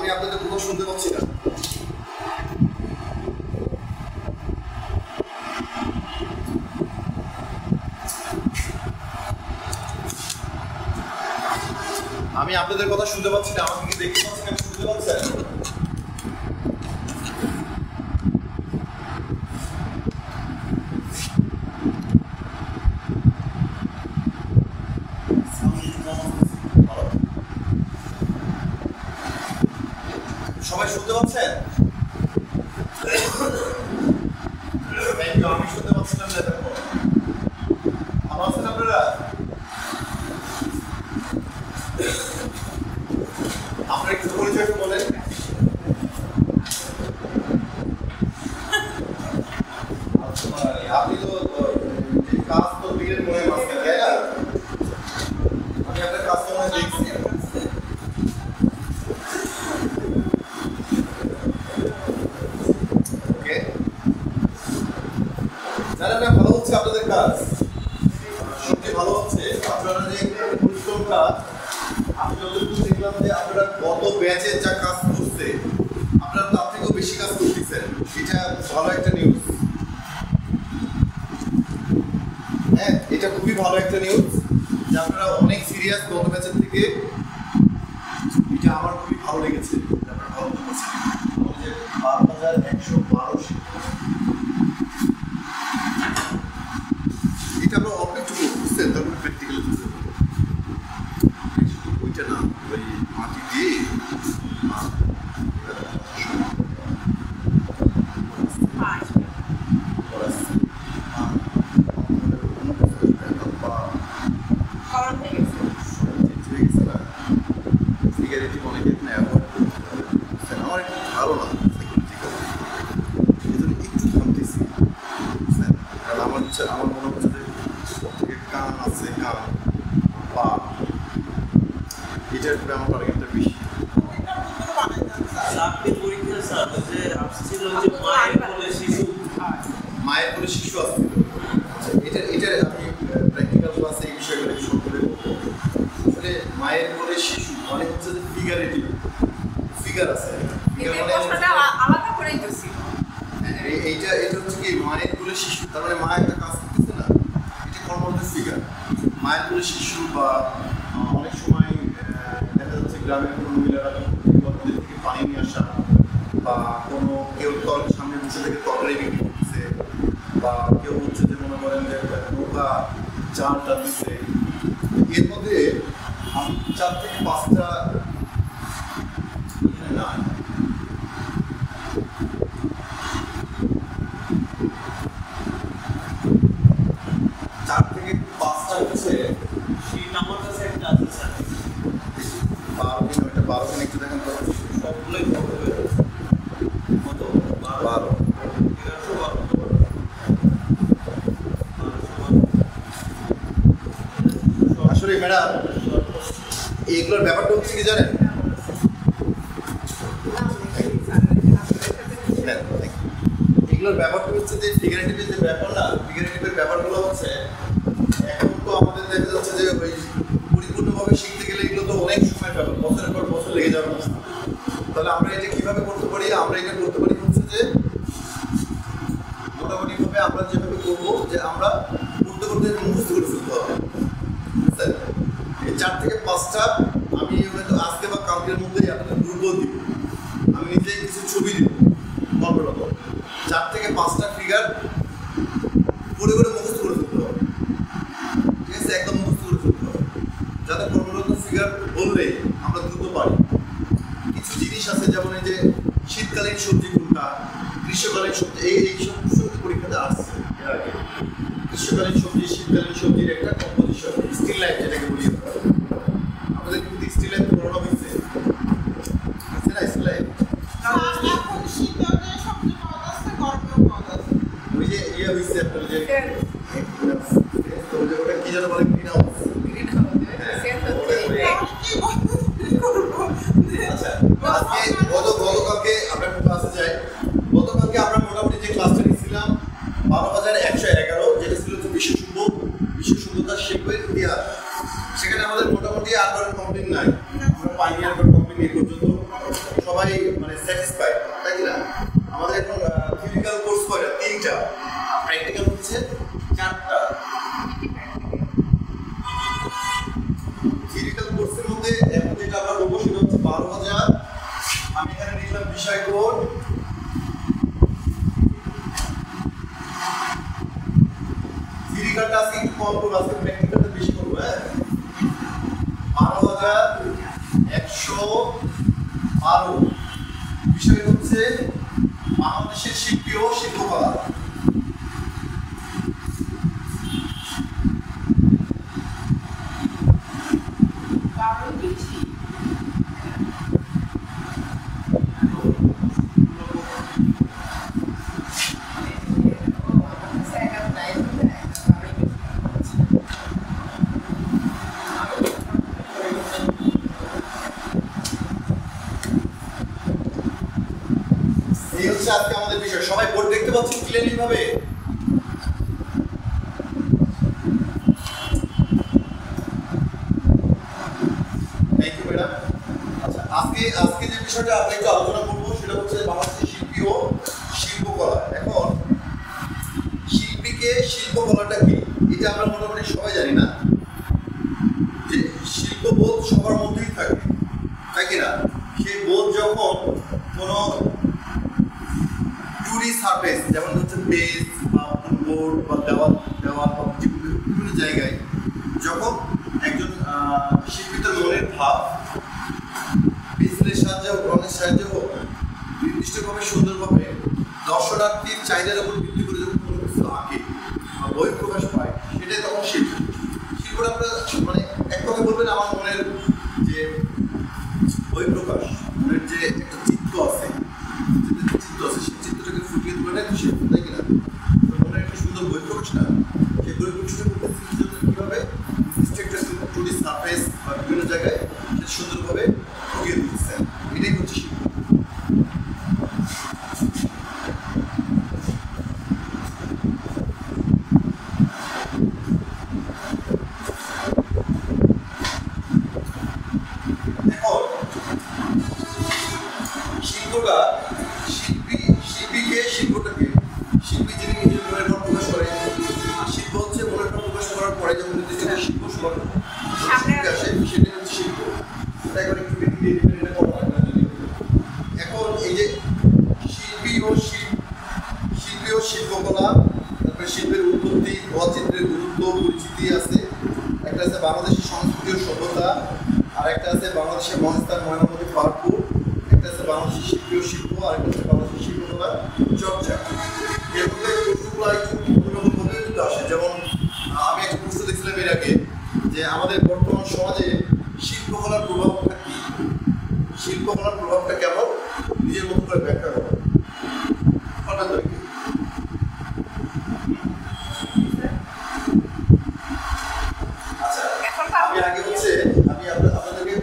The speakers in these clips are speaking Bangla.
আমি আপনাদের কথা শুনতে পাচ্ছি না। আমি আপনাদের কথা শুনতে পাচ্ছি না। আমাকে কি দেখতে পাচ্ছেন? আমি শুনতে পাচ্ছেন? সবাই শুনতে পাচ্ছেন? আমি শুনতে পাচ্ছিলাম না। দেখো ভালো আছেন আপনারা? আপনার একটু পরিচয়টা বলেন। আপনি তো কাজ তো বিয়ের মনে মাঝখানে, তাই না? আমি আপনার কাজ তো মনে দেখছি। ওকে, জানেন না ভালো হচ্ছে আপনাদের কাজ, সত্যি ভালো হচ্ছে। আপনারা যে পরিশ্রম কাজ, আমি যতটুকু দেখলাম যে আপনারা গত ব্যাচের যা কাজ করছে আপনারা তার থেকেও বেশি কাজ করতেছেন। এটা ভালো একটা নিউজ। হ্যাঁ, এটা খুবই ভালো একটা নিউজ যে আপনারা অনেক সিরিয়াস গত ব্যাচের থেকে। এটা আমার খুবই ভালো লেগেছে। আপনারা ভালো করছেন। 12,112 এটা আমরা অল্প একটু বুঝছেন, তারপরে প্র্যাকটিক্যালি বুঝতে পারবো। ওইটা না, ওই মাটি দিয়ে আমার মনে হচ্ছে যে কান আছে, কান পা, এটার উপরে আমার টার্গেটটা বেশি। মায়ের কোলে শিশু আসছিল। এটার আমি প্র্যাকটিক্যাল ক্লাসে এই বিষয়গুলো শুরু করে বলবো। আসলে মায়ের কোলে শিশু মানে হচ্ছে যে ফিগারেটিভ ফিগার আছে। এটা হচ্ছে কি মায়ের কোলে শিশু, তার মানে মা একটা কাজ করতেছে না, এটা কর্মরত ফিগার। মায়ের কোলে শিশু বা অনেক সময় দেখা যাচ্ছে গ্রামের কোনো মহিলারা গর্ভবতী থেকে পানি নিয়ে আসা, বা কোনো কেউ সামনে বসে থেকে তরকারি বিক্রি করতেছে, বা কেউ হচ্ছে যে মনে করেন যে নৌকা জাল টানতেছে। এর মধ্যে আমি 4 থেকে 5টা না 4 থেকে 5টা হচ্ছে আমার কাছে একটা আছে স্যার। 12 দিন একটু দেখেন তো, সবগুলোই কত 12 আসলে ম্যাডাম এইগুলোর ব্যাপারটা হচ্ছে কি জানেন? এগুলোর ব্যাপারটা হচ্ছে যে ফিগারেটিভের যে ব্যাপার না, ফিগারেটিভের ব্যাপারগুলো হচ্ছে এখন তো আমাদের দেখা যাচ্ছে যে ওই পরিপূর্ণভাবে শিখতে গেলে এগুলো তো অনেক সময় ব্যাপার, বছরের পর বছর লেগে যাবে। তাহলে আমরা এটা কিভাবে করতে পারি? আমরা এটা করতে পারি হচ্ছে যে মোটামুটিভাবে আমরা যেভাবে করবো যে আমরা করতে করতে মুখস্থ করে ফেলতে হবে। স্যার এই 4 থেকে 5টা আমি হয়তো আজকে বা কালকের মধ্যেই আপনাদের গ্রুপও দিব, আমি নিজেই কিছু ছবি দিব গল্পের মতো। 4 থেকে 5টা ফিগার করে করে মুখস্থ করে ফেলতে হবে। ঠিক আছে, একদম মুখস্থ করে ফেলতে হবে, যাতে কর্মরত ফিগার বললে আমরা দ্রুত পারি। কিছু জিনিস আছে যেমন এই যে শীতকালীন সবজি কোনটা, গ্রীষ্মকালীন সবজি, এইসব পরীক্ষাতে আসছে এর আগে। গ্রীষ্মকালীন সবজি, শীতকালীন সবজির একটা কম্পোজিশন, স্টিল লাইফ যেটাকে বলি আমাদের কিন্তু স্টিল লাইফ পড়ানো হয়েছে না? স্টিল লাইফ ওই যে ইয়ে হয়েছে আপনার যে ওটা কি যেন বলে, গ্রিন হাউস। আচ্ছা, গতকালকে আমরা ক্লাসে যাই। গতকালকে আমরা মোটামুটি যে ক্লাসটা নিয়েছিলাম 12,111, যেটা ছিল বিশ্ব সভ্যতার শিল্পের ইতিহাস। সেখানে আমাদের মোটামুটি আর কমপ্লিট নাই, আমরা পাইনি আর কমপ্লিট এই পর্যন্ত। সবাই আমাদের এখন ফিজিক্যাল কোর্স কয়টা? 3টা, প্র্যাকটিক্যাল হচ্ছে 4টা। ফিজিক্যাল কোর্সের মধ্যে এখন যেটা আমরা বলবো সেটা হচ্ছে 12,000। আমি এখানে লিখলাম বিষয় কোড। ফিজিক্যালটা আজকে একটু কম করবো, আজকে প্র্যাকটিক্যালটা বেশি করবো। হ্যাঁ, 12,112। বিষয় হচ্ছে বাংলাদেশের শিল্পী ও শিল্পকলা। এই হচ্ছে আজকে আমাদের বিষয়। সবাই বোর্ড দেখতে পাচ্ছেন ক্লিয়ারলি ভাবে? Thank you madam. আচ্ছা, আজকে যে বিষয়টা আমরা একটু আলোচনা করবো সেটা হচ্ছে বাংলাদেশের শিল্পী ও শিল্পকলা। এখন শিল্পীকে শিল্পকলাটা কি এটা আমরা মোটামুটি সবাই জানি না, যে শিল্পবোধ সবার মধ্যেই থাকে, তাই কি না? সেই বোধ যখন কোনো টুরি সারফেস, যেমন হচ্ছে বেস বা বোর্ড বা দেওয়াল বা বিভিন্ন জায়গায় যখন একজন শিল্পী তার মনের ভাব পেন্সিলের সাহায্যে হোক, রঙের সাহায্যে হোক, নির্দিষ্টভাবে সুন্দরভাবে দর্শনার্থীর চাহিদার উপর ভিত্তি করে যখন কোনো কিছু আঁকে বা বই প্রকাশ পায়, সেটাই তখন শিল্প। শিল্পটা আপনার মানে এক কথা বলবেন আমার মনের যে বই প্রকাশ, মনের যে একটা চিত্র আছে, সেই চিত্রটাকে ফুটিয়ে তোলাটাই তো শিল্প, তাই কিনা? মনের একটা সুন্দর বই প্রকাশ না, সেই বই প্রকাশটা করতে জন্য কীভাবে একটা টুরি সারফেস বা বিভিন্ন জায়গায় সেটা সুন্দরভাবে ফুটিয়ে দিচ্ছে, এটাই হচ্ছে শিল্প। শিল্পী যিনি নিজের মনের ভাব প্রকাশ করে, আর শিল্প হচ্ছে মনের ভাব প্রকাশ করার পরে যখন নির্দিষ্ট শিল্প আসে সেটাই হচ্ছে শিল্প। এখন একটু এখন এই যে শিল্পী ও শিল্পকলা, তারপরে শিল্পের উৎপত্তি, চিত্রের গুরুত্ব পরিচিতি আছে, একটা আছে বাংলাদেশের সংস্কৃতি ও সভ্যতা, আর একটা আছে বাংলাদেশের মহাস্থান ময়নামতি পাহাড়পুর, একটা আছে বাংলাদেশের শিল্পী ও শিল্প, আর একটা আছে বাংলাদেশের শিল্পকলার চর্চা। এর মধ্যে প্রশ্নগুলো একটু অন্যভাবে আসে। যেমন আমি একটা প্রশ্ন দেখছিলাম এর আগে যে আমাদের বর্তমান সমাজে শিল্পকলার প্রভাবটা কি, শিল্পকলার প্রভাবটা কেমন, নিজের মতো করে ব্যাখ্যা করো। আচ্ছা, আমি আগে হচ্ছে আমি আপনাদেরকে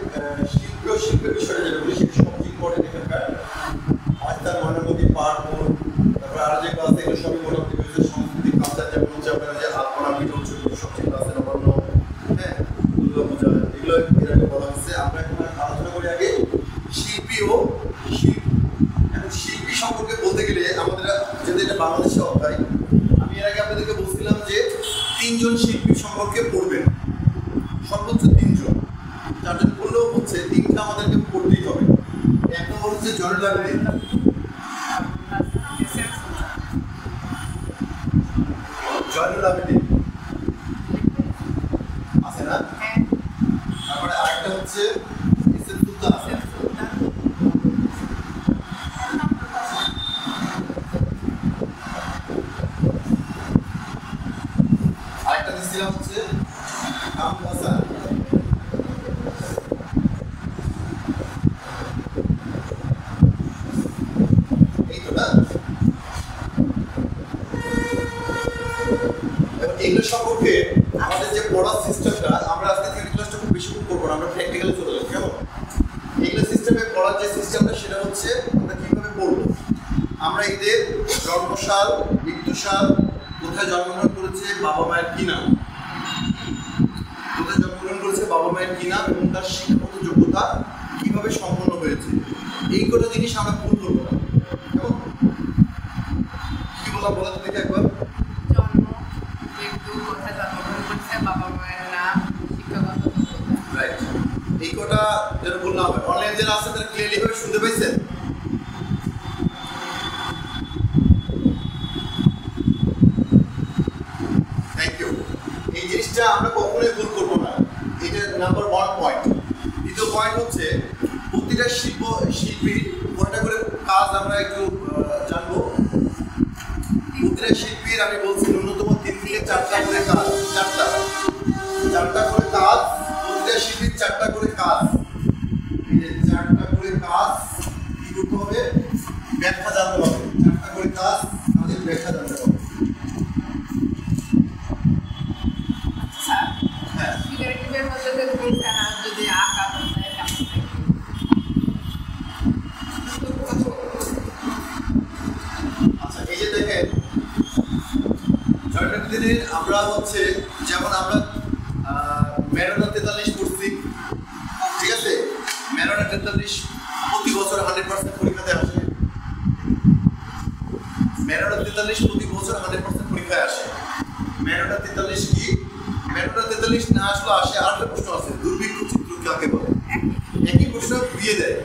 শিল্পের বিষয়টা যেটা বলি সেটা সবচেয়ে ইম্পর্টেন্ট এখানকার। মহাস্থান ময়নামতি পাহাড়পুর, তারপরে আর যে ক্লাস এগুলো সবই মোটামুটি হয়েছে সংস্কৃতি কালচার, যেমন হচ্ছে আপনারা যে আলপনা পিঠা হচ্ছে সবচেয়ে ক্লাসে নবান্ন, হ্যাঁ, দুর্গা পূজা, এগুলো এর আগে বলা হচ্ছে। আমরা এখন আলোচনা করি আগে শিল্পী ও শিল্প। এখন শিল্পী সম্পর্কে বলতে গেলে আমাদের যেহেতু এটা বাংলাদেশের অধ্যায়, আমি এর আগে আপনাদেরকে বলছিলাম যে 3 জন শিল্পী সম্পর্কে পড়বেন, সর্বোচ্চ 3 জন, 4 জন পড়লেও হচ্ছে 3টা আমাদেরকে পড়তেই হবে। এক নম্বর হচ্ছে জয়নুল আবেদিন, জয়নুল আবেদিন আছে না? তারপরে আরেকটা হচ্ছে এস এম সুলতান আছে, আরেকটা দিচ্ছিলাম হচ্ছে কামরুল হাসান, এই তো না? এগুলো সম্পর্কে আমাদের যে পড়ার সিস্টেমটা, আমরা আজকে থিওরি ক্লাসটা খুব বেশি করবো না, আমরা প্র্যাকটিক্যালে চলে যাবো, কেমন? এগুলো সিস্টেমে পড়ার যে সিস্টেমটা সেটা হচ্ছে আমরা কীভাবে পড়বো, আমরা এদের জন্মসাল, মৃত্যুসাল, কোথায় জন্মগ্রহণ করেছে, বাবা মায়ের কি নাম, কোথায় জন্মগ্রহণ করেছে, বাবা মায়ের কি নাম, এবং তার শিক্ষাগত যোগ্যতা কীভাবে সম্পন্ন হয়েছে, এই কটা জিনিস আমরা ভুল করবো না, কেমন? শুনতে পাইছেন? Thank you. এই জিনিসটা আমরা কখনোই ভুল করবো না, এটা নাম্বার 1 পয়েন্ট। দ্বিতীয় পয়েন্ট হচ্ছে প্রতিটা শিল্পীর কয়টা করে কাজ আমরা একটু জানবো। প্রতিটা শিল্পীর আমি বলছি ন্যূনতম 3 থেকে 4টা করে কাজ, 4টা করে কাজ, প্রতিটা শিল্পীর 4টা করে কাজ, এই যে 4টা করে কাজ কি করতে হবে, ব্যাখ্যা জানতে হবে। 4টা করে কাজ, কাজের ব্যাখ্যা জানতে হবে। হ্যাঁ, আচ্ছা এই যে দেখেন জয়নাল আমরা হচ্ছে যেমন আমরা ম্যারাডোনা 43 পড়ছি, ঠিক আছে? ম্যারাডোনা 43 প্রতি বছর 100% পরীক্ষাতে আসে। ম্যারাডোনা 43 প্রতি বছর 100% পরীক্ষায় আসে। ম্যারাডোনা 43 কি? ম্যারাডোনা 43 না আসলে আসে আরেকটা প্রশ্ন আছে, দুর্ভিক্ষ চিত্র কাকে বলে? একই প্রশ্ন ঘুরিয়ে দেয়,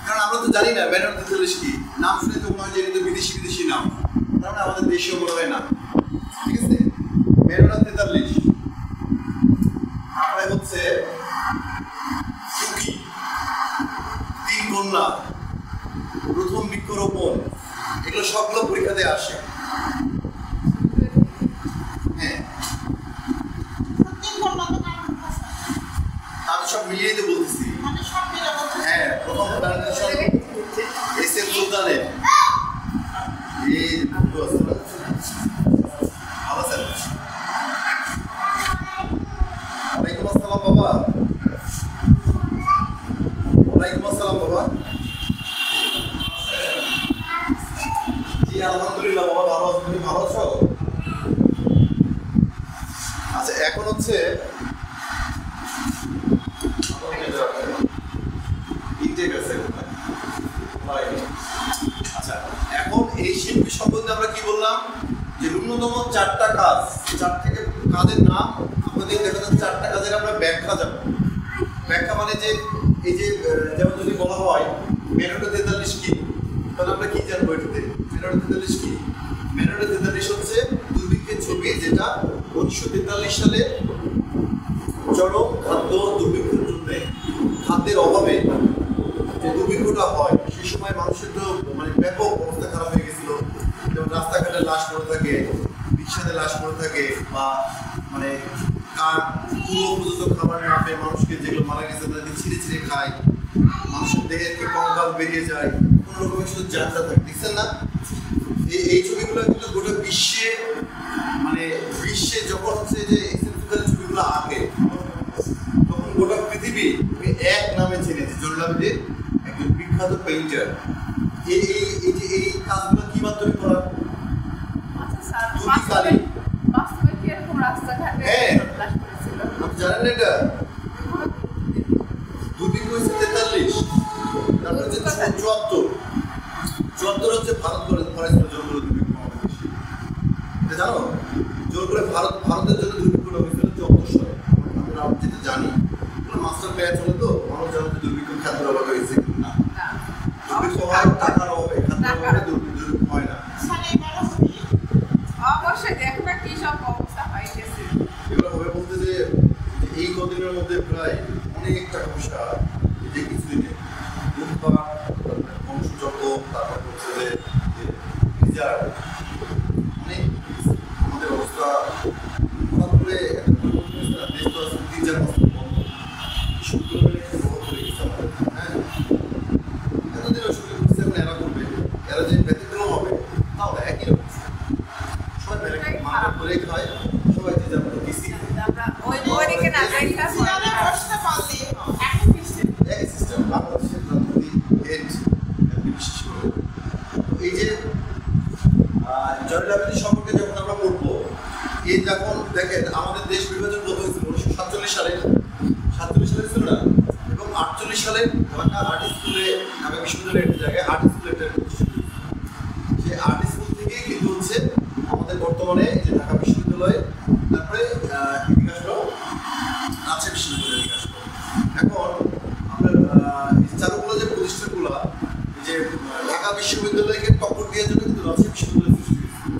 কারণ আমরা তো জানি না ম্যারাডোনা 43 কি। নাম শুনে তো মনে হয় যে এটা বিদেশি নাম, তার মানে আমাদের দেশীয় মনে হয় না, ঠিক আছে? ম্যারাডোনা 43 আমরা হচ্ছে সুখী, 3 কন্যা, প্রথম বৃক্ষরোপণ, এগুলো সবগুলো পরীক্ষাতে আসে। হ্যাঁ, আমি সব মিলিয়ে তো বলতেছি। হ্যাঁ, প্রথম ট্রানজিশন এসএম সুলতানের এই ভালো স্যার। ওয়ালাইকুম আসসালাম বাবা। ওয়ালাইকুম আসসালাম বাবা। জি আলহামদুলিল্লাহ বাবা, ভালো আছো? তুমি ভালো আছো? আচ্ছা এখন হচ্ছে আচ্ছা এখন এই শিল্পী সম্বন্ধে আমরা কি বললাম যে ন্যূনতম 4টা কাজ, 4 থেকে কাজের নাম আমাদের দেখা যাচ্ছে। 4টা কাজের আমরা ব্যাখ্যা জানব। ব্যাখ্যা মানে যে এই যে যেমন যদি বলা হয় ম্যারাডোনা 43 কি, তাহলে আমরা কি জানবো এটাতে? ম্যারাডোনা 43 কি? ম্যারাডোনা 43 হচ্ছে দুর্ভিক্ষের ছবি, যেটা 1943 সালে চরম খাদ্য দুর্ভিক্ষের জন্য, খাদ্যের অভাবে যে দুর্ভিক্ষটা হয় সেই সময় মানুষের তো মানে ব্যাপক অবস্থা খারাপ হয়ে গেছিল। যেমন রাস্তাঘাটে লাশ পড়ে থাকে, রিক্সাতে লাশ পড়ে থাকে, বা মানে পুরো পর্যন্ত খাবার না পেয়ে মানুষকে যেগুলো মারা গেছে তাদের ছিঁড়ে খায়, মানুষের দেহে কঙ্কাল বেরিয়ে যায়, কোনো রকমের শুধু যাত্রা থাকে, দেখছেন না? এই ছবিগুলো কিন্তু গোটা বিশ্বে, মানে বিশ্বে যখন হচ্ছে যে ছবিগুলো আঁকে তখন গোটা পৃথিবী এক নামে চিনেছে, জয়নাল একজন বিখ্যাত পেইন্টার। এই কাজগুলো কি মাধ্যমে করা? হ্যাঁ, আপনি জানেন না এটা? দুর্ভিক্ষ হয়েছে 43, তারপর হচ্ছে 74 হচ্ছে ভারত করেছিল জোর করে দুর্ভিক্ষ আমাদের দেশে, এটা জানো? জোর করে ভারতের জন্য দুর্ভিক্ষটা হয়েছিল 74 সালে। আমরা যেটা জানি মাস্টার প্ল্যান চলে, তো মানুষ জানো যে দুর্ভিক্ষ খাদ্যের অভাবে হয়েছে না, দুর্ভিক্ষ হয় টাকার অভাবে, খাদ্যের অভাবে দুর্ভিক্ষ হয় না। এগুলো হবে বলতে যে এই কদিনের মধ্যে প্রায় অনেক টাকা পয়সা, যে কিছুদিনে লুটপাট, বংশযজ্ঞ, তারপর হচ্ছে যে রিজার্ভ, অনেক আমাদের অবস্থা হঠাৎ করে দেশ তো আছে 3-4 বছর বন্ধ, শুক্র করে প্রভাব পড়ে গেছে আমাদের। হ্যাঁ, এতদিন শুক্র করছে, এখন এরা করবে, এরা যে ব্যতিক্রম হবে তাও একই রকম, সবাই মেরে মাথা করে খায়, সবাই যে যাবে কৃষি সিস্টেম বাংলাদেশের বিশেষ করে। এই যে জয়নাল সম্পর্কে যখন আমরা পড়বো, এই যখন দেখেন আমাদের দেশ বিভাজন কত হয়েছিল 1947 সালে, 47 সালে ছিল না, এবং 48 সালে ঢাকা আর্ট স্কুলে, ঢাকা বিশ্ববিদ্যালয়ের একটা জায়গায় আর্ট স্কুলে একটা প্রতিষ্ঠিত, সেই আর্ট স্কুল থেকেই কিন্তু হচ্ছে আমাদের বর্তমানে যে ঢাকা বিশ্ববিদ্যালয়ে, তারপরে বিকাশ রাজশাহী বিশ্ববিদ্যালয়ের বিকাশ। এখন আমরা চারুকলা যে প্রতিষ্ঠানগুলো বিশ্ববিদ্যালয় সৃষ্টি হয়েছিল।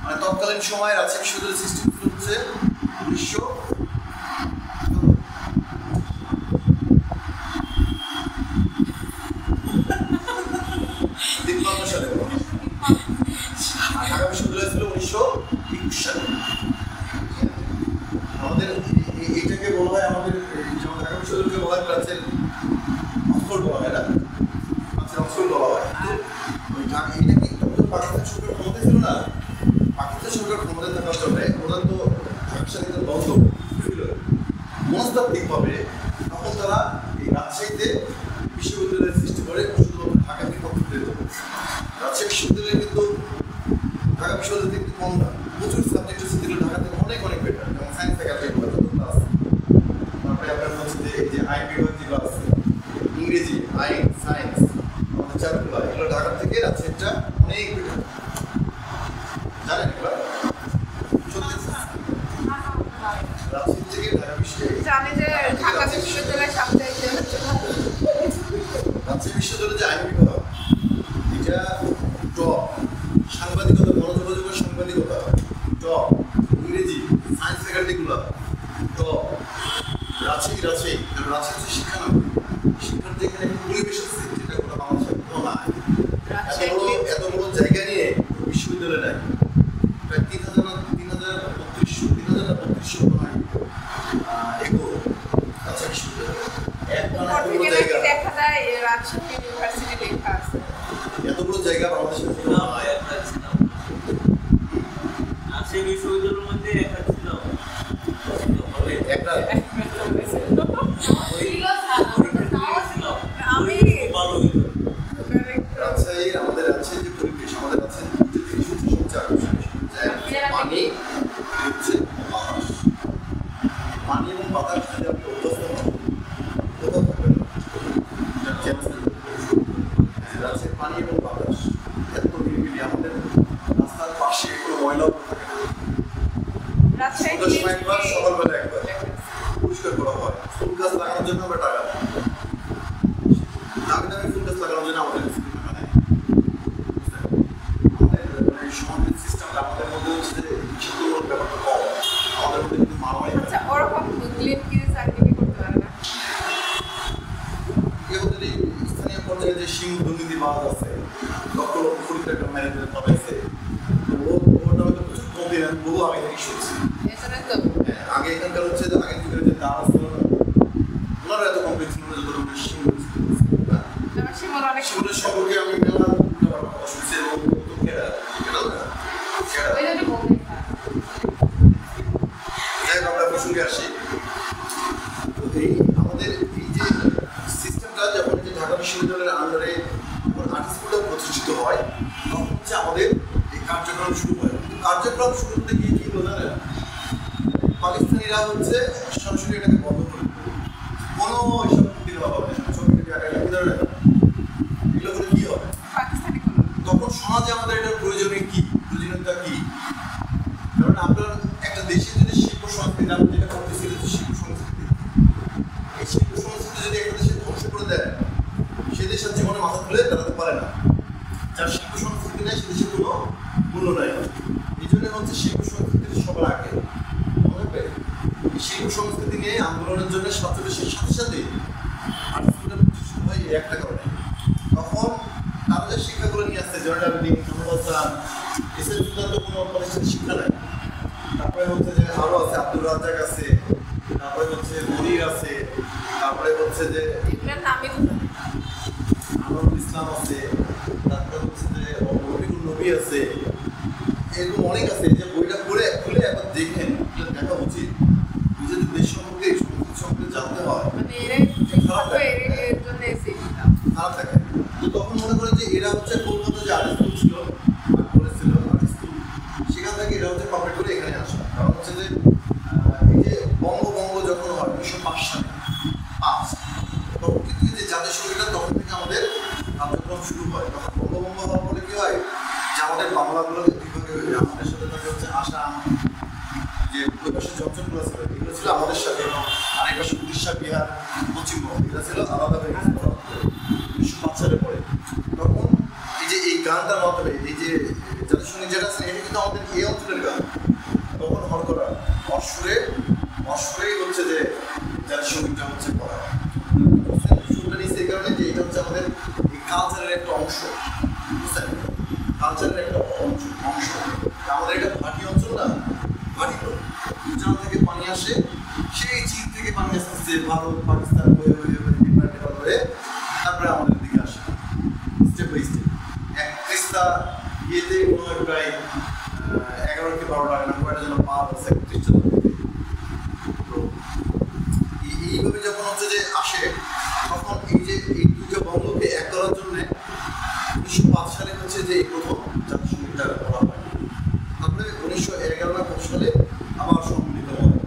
মানে তৎকালীন সময়ে রাজশাহী বিশ্ববিদ্যালয় সৃষ্টি হচ্ছে 1953 সালে, আর ঢাকা বিশ্ববিদ্যালয় ছিল 1921 সালে। আমাদের এইটাকে বলা হয়, আমাদের যেমন ঢাকা বিশ্ববিদ্যালয়কে বলা হয় প্রাচীন অক্সফোর্ড বলা হয় না, প্রাচীন অক্সফোর্ড বলা হয়। এটা কি পাকিস্তান সরকার ক্ষমতা ছিল না? পাকিস্তান সরকার ক্ষমতায় থাকার জন্য ওরা তো ঢাকার সাথে দ্বন্দ্ব ছিল মনস্তাত্ত্বিকভাবে, তখন তারা এই রাজশাহীতে বিশ্ববিদ্যালয়ের সৃষ্টি করে শুধুমাত্র ঢাকাকে প্রতিষ্ঠিত। রাজশাহী বিশ্ববিদ্যালয় কিন্তু ঢাকা বিশ্ববিদ্যালয় থেকে কম না, প্রচুর সাবজেক্ট আছে যেগুলো ঢাকা থেকে অনেক অনেক বেটার, যেমন সায়েন্স ফ্যাকাল্টি যতগুলো আছে, তারপরে আপনার হচ্ছে যে এই যে আইন বিভাগ যেগুলো আছে, ইংরেজি, আইন, সায়েন্স, আমাদের চারুকলা, এগুলো ঢাকা থেকে রাজশাহীটা অনেক বেটার। জানেন এগুলো? রাজশাহী থেকে ঢাকা বিশ্ববিদ্যালয়, রাজশাহী বিশ্ববিদ্যালয়ের যে আইন বিভাগ, এটা টপ, সাংবাদিকতা, গণযোগাযোগের সাংবাদিকতা টপ, ইংরেজি, সায়েন্স ফ্যাকাল্টিগুলো টপ। রাজশাহী কারণ রাজশাহী হচ্ছে শিক্ষানগরী, শিক্ষার্থী এখানে একটা পরিবেশ আছে যেটা কোনো বাংলাদেশের কোনো নাই। এত বড় জায়গা নিয়ে বিশ্ববিদ্যালয় নাই, প্রায় 3,3200 একর রাজশাহী বিশ্ববিদ্যালয়। এত বড় জায়গা বাংলাদেশের বিশ্ববিদ্যালয়ের মধ্যে একটা ছিল, একটা রাজশাহীর, আমাদের রাজশাহীর যে পরিবেশ, আমাদের রাজশাহীর সবচেয়ে আকর্ষণীয় পানি হচ্ছে বাতাস। পানি এবং বাতাস যদি আপনি অভ্যস্ত হন, কোথাও থাকবেন না। রাজশাহীর পানি এবং বাতাস এত নিরিবিলি, আমাদের রাস্তার পাশে কোনো ময়লাও থাকে না। সন্ধ্যার সময় একবার, সকালবেলা একবার পরিষ্কার করা হয়। ফুল গাছ লাগানোর জন্য আমরা টাকা দিই, দামি দামি ফুল গাছ লাগানোর জন্য আমাদের টাকা নেয়। আমাদের সমাজের সিস্টেমটা, আমাদের মধ্যে হচ্ছে যে শিক্ষামূলক ব্যাপারটা কম, আমাদের মধ্যে কিন্তু মারামারি স্থানীয় পর্যায়ে যে সিং দুর্নীতিবাজ আছে, লক্ষ লক্ষ কোটি টাকা ম্যানেজমেন্ট পাঠাইছে, ওটা হয়তো প্রচুর কমে, আমি বহু আগে থেকে শুনছি। আগে এখানকার হচ্ছে যে আগের যুগের যে দাস ছিল না, ওনারা এত কমপ্লেক্স ছিল না যত শিমুলের সম্পর্কে আমি মেলা শুনছি। এবং আমরা প্রসঙ্গে আসি, এই আমাদের এই যে সিস্টেমটা যখন যে ঢাকা বিশ্ববিদ্যালয়ের আন্ডারে আর্টিস্টগুলো প্রতিষ্ঠিত হয়, তখন হচ্ছে আমাদের এই কার্যক্রম শুরু হয়। কার্যক্রম শুরু করতে গিয়ে কি হলো জানেন? পাকিস্তানিরা হচ্ছে সরাসরি এটাকে বন্ধ করে দিল, কোনো এইসব ক্ষতি দেওয়া হবে না, এগুলো করে কি হবে? তখন সমাজে আমাদের এটার প্রয়োজনীয়তা কি? কারণ আপনার একটা দেশে যদি শিল্প সংস্কৃতি, আপনি যেটা করতেছিল শিল্প সংস্কৃতি, এই শিল্প সংস্কৃতি যদি একটা দেশে ধ্বংস করে দেয়, সে দেশের জীবনে মাথা তুলে দাঁড়াতে পারে না। যার শিল্প সংস্কৃতি নেই, সে দেশের কোনো মূল্য নাই। এই জন্য হচ্ছে শিল্প সংস্কৃতির সবার আগে এই শিল্প সংস্কৃতি নিয়ে আন্দোলনের জন্য ছাত্রদেশের সাথে সাথে আর্টিস্টরা প্রতিষ্ঠিত হয় এই একটা কারণে। তখন তারা যে শিক্ষাগুলো নিয়ে আসছে, জয়নাল আবেদিন, এসের তো কোনো প্রতিষ্ঠানের শিক্ষা নাই। তারপরে হচ্ছে যে আরো আছে, আব্দুর রাজ্জাক আছে, তারপরে হচ্ছে মনির আছে, তারপরে হচ্ছে যে আনোয়ারুল ইসলাম আছে, তারপরে হচ্ছে যে রফিকুল নবী আছে, এরকম অনেক আছে। যে বইটা পড়ে খুলে একবার দেখেন, দেখা উচিত। নিজেদের দেশ সম্পর্কে, সংস্কৃতি সম্পর্কে জানতে হয়, খারাপ থাকে। তো তখন মনে করে যে এরা হচ্ছে কলকাতা যে আর্ট স্কুল ছিল, করেছিল আর্ট স্কুল, সেখান থেকে এরা হচ্ছে কমপ্লিট করে এখানে আসা। কারণ হচ্ছে যে এই যে বঙ্গভঙ্গ যখন হয় 1905 সালে, তখন কিন্তু যে জাতীয় সঙ্গীতটা তখন থেকে আমাদের কার্যক্রম শুরু হয়। তখন বঙ্গভঙ্গ হওয়ার ফলে কি হয় যে আমাদের বাংলাগুলো বিভাগে হয়ে যায়। আমাদের সাথে থাকে হচ্ছে আসাম, যে ওই পাশে জঞ্চলগুলো ছিল, এগুলো ছিল আমাদের সাথে, আর এই পাশে উড়িষ্যা, বিহার, পশ্চিমবঙ্গ, এটা ছিল আলাদা হয়ে গেছে 1905 সালে পরে। তখন এই যে এই গানটার মাধ্যমে, এই যে জাতীয় সঙ্গীত যেটা আছে এটা কিন্তু আমাদের এই অঞ্চলের গান। তখন হরকরা অশ্বরেই হচ্ছে যে জাতীয় সঙ্গীতটা হচ্ছে করা। সুরটা নিচ্ছে এই কারণে যে এটা হচ্ছে আমাদের এই কালচারের একটা অংশ, বুঝছেন? কালচারের একটা অংশ। আমাদের এটা ভাটি অঞ্চল না, ভাটি তো গুজরাট থেকে পানি আসে, সেই চীন থেকে পানি আসতেছে ভারত পাকিস্তান হয়ে তারপরে আমাদের দিকে আসে স্টেপ বাই স্টেপ। এক তিস্তা ইয়েতে মনে হয় প্রায় 11 কি 12 টাকা না কয়টা যেন পার আছে 31 জন। তো এইভাবে যখন হচ্ছে যে আসে তখন এই যে এই দুটো বঙ্গকে এক করার জন্য 1905 সালে হচ্ছে যে এই প্রথম জাতীয় সঙ্গীতটা করা হয়। তারপরে 1911 না 12 সালে আবার সম্মিলিত হয়।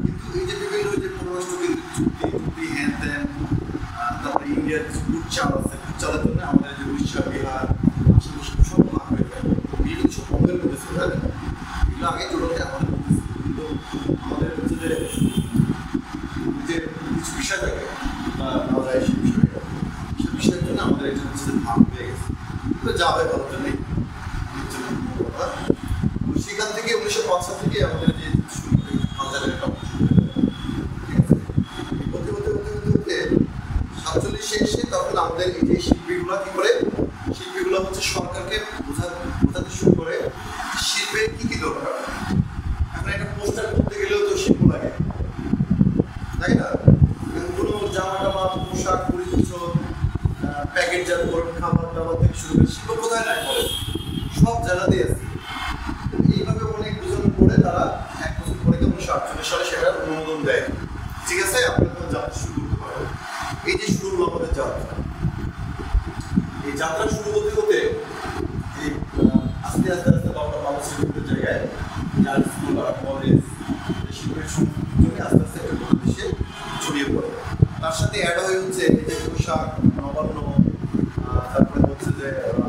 কিন্তু এই যে বিভিন্ন যে পররাষ্ট্র চুক্তি হ্যান ত্যান, তারপরে ইন্ডিয়ার কুটচাল আছে, কুটচালের জন্য আমাদের যে উড়িষ্যা বিহার আশেপাশে সব ভাগ হয়ে যায়। এগুলো সব বঙ্গের মধ্যে ছিল, তাই না? এগুলো আগে জোড়াতে আমাদের মধ্যে ছিল, কিন্তু আমাদের হচ্ছে যে কিছু বিষয় থাকে বা না যায় সে বিষয়ের জন্য আমাদের এটা হচ্ছে যে ভাগ হয়ে গেছে। তো যা হয় ভালোর জন্যই। সেখান থেকে 1905 সাল থেকে আমাদের যে কালচারের একটা অংশ, ঠিক আছে? হতে 47 এসে তখন আমাদের এই যে শিল্পীগুলো কি করে, শিল্পীগুলো হচ্ছে সরকারকে বোঝাতে শুরু করে শিল্পের কি দরকার। এখন একটা পোস্টার করতে গেলেও তো শিল্প লাগে, তাই না? কোনো জামা টামা পোশাক পরিচ্ছদ প্যাকেটজাতকরণ খাবার দাবার থেকে শুরু করে শিল্প কোথায় নাই বলে, সব জায়গাতেই আছে। এইভাবে অনেক বোঝানোর পরে তারা 1 বছর পরে 1948 সালে সেটার অনুমোদন দেয়। ঠিক আছে, আপনারা তো যাত্রা শুরু করতে পারেন। এই যে শুরু হলো আমাদের যাত্রা, এই যাত্রা শুরু হতে এই আস্তে বাংলাদেশের জায়গায় যার স্কুল আর কলেজ শিল্পের সংস্কৃতি আস্তে আস্তে একটা গোটা দেশে ছড়িয়ে পড়ে। তার সাথে অ্যাড হয়ে হচ্ছে এই যে পোশাক, নবান্ন, তারপরে হচ্ছে যে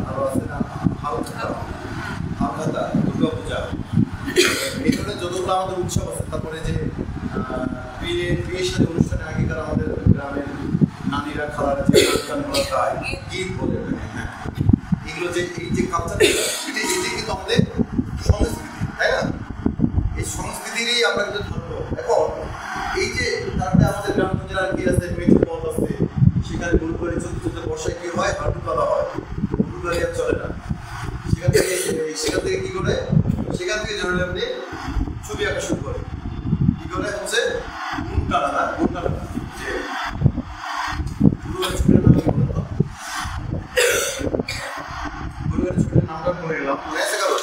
আরো আছে না হালখাতা, দুর্গাপূজা, এই ধরনের যতগুলো আমাদের উৎসব আছে। তারপরে যে বিয়ের সাথে অনুষ্ঠানে আগেকার আমাদের গ্রামের নানিরা খালারা যে অনুষ্ঠানগুলো গায়, গীত বলে, হ্যাঁ, এগুলো যে এই যে কালচারটা এটাই কিন্তু আমাদের সংস্কৃতি, তাই না? এই সংস্কৃতিরই আমরা কিন্তু ধরবো। এখন এই যে তারপরে আমাদের গ্রামগঞ্জের আর কি আছে, মেট্রো পথ আছে, সেখানে গরু গাড়ি চলতে বর্ষায় কি হয়, হাঁটু তোলা হয়, গরু গাড়ি আর চলে না। সেখান থেকে কি করে, সেখান থেকে ধরে আপনি ছবি আঁকা শুরু করে কি করে হচ্ছে গুণ টানা যে গরু গাড়ি ছবির নাম কি বলতো, গরু গাড়ি ছবির নামটা পড়ে গেলাম, মনে আছে কারো?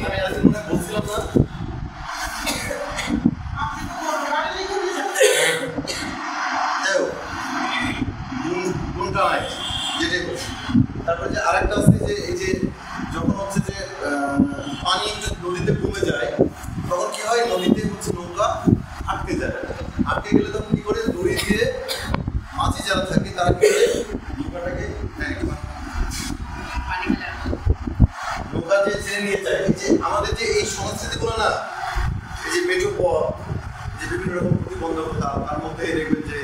আমি আজকে মনে বলছিলাম না, যেটাই বলছি। তারপরে যে আরেকটা আছে যে এই যে যখন হচ্ছে যে পানি নদীতে কমে যায় তখন কি হয়, নদীতে হচ্ছে নৌকা আটকে যায়। আটকে গেলে তখন কি করে, দড়ি দিয়ে মাঝি যারা থাকে তারা কি করে নৌকাটাকে নৌকা যে ছেড়ে নিয়ে যায়। এই যে আমাদের যে এই সংস্কৃতিগুলো না, এই যে মেঠো পথ, যে বিভিন্ন রকম প্রতিবন্ধকতা, তার মধ্যে দেখবেন যে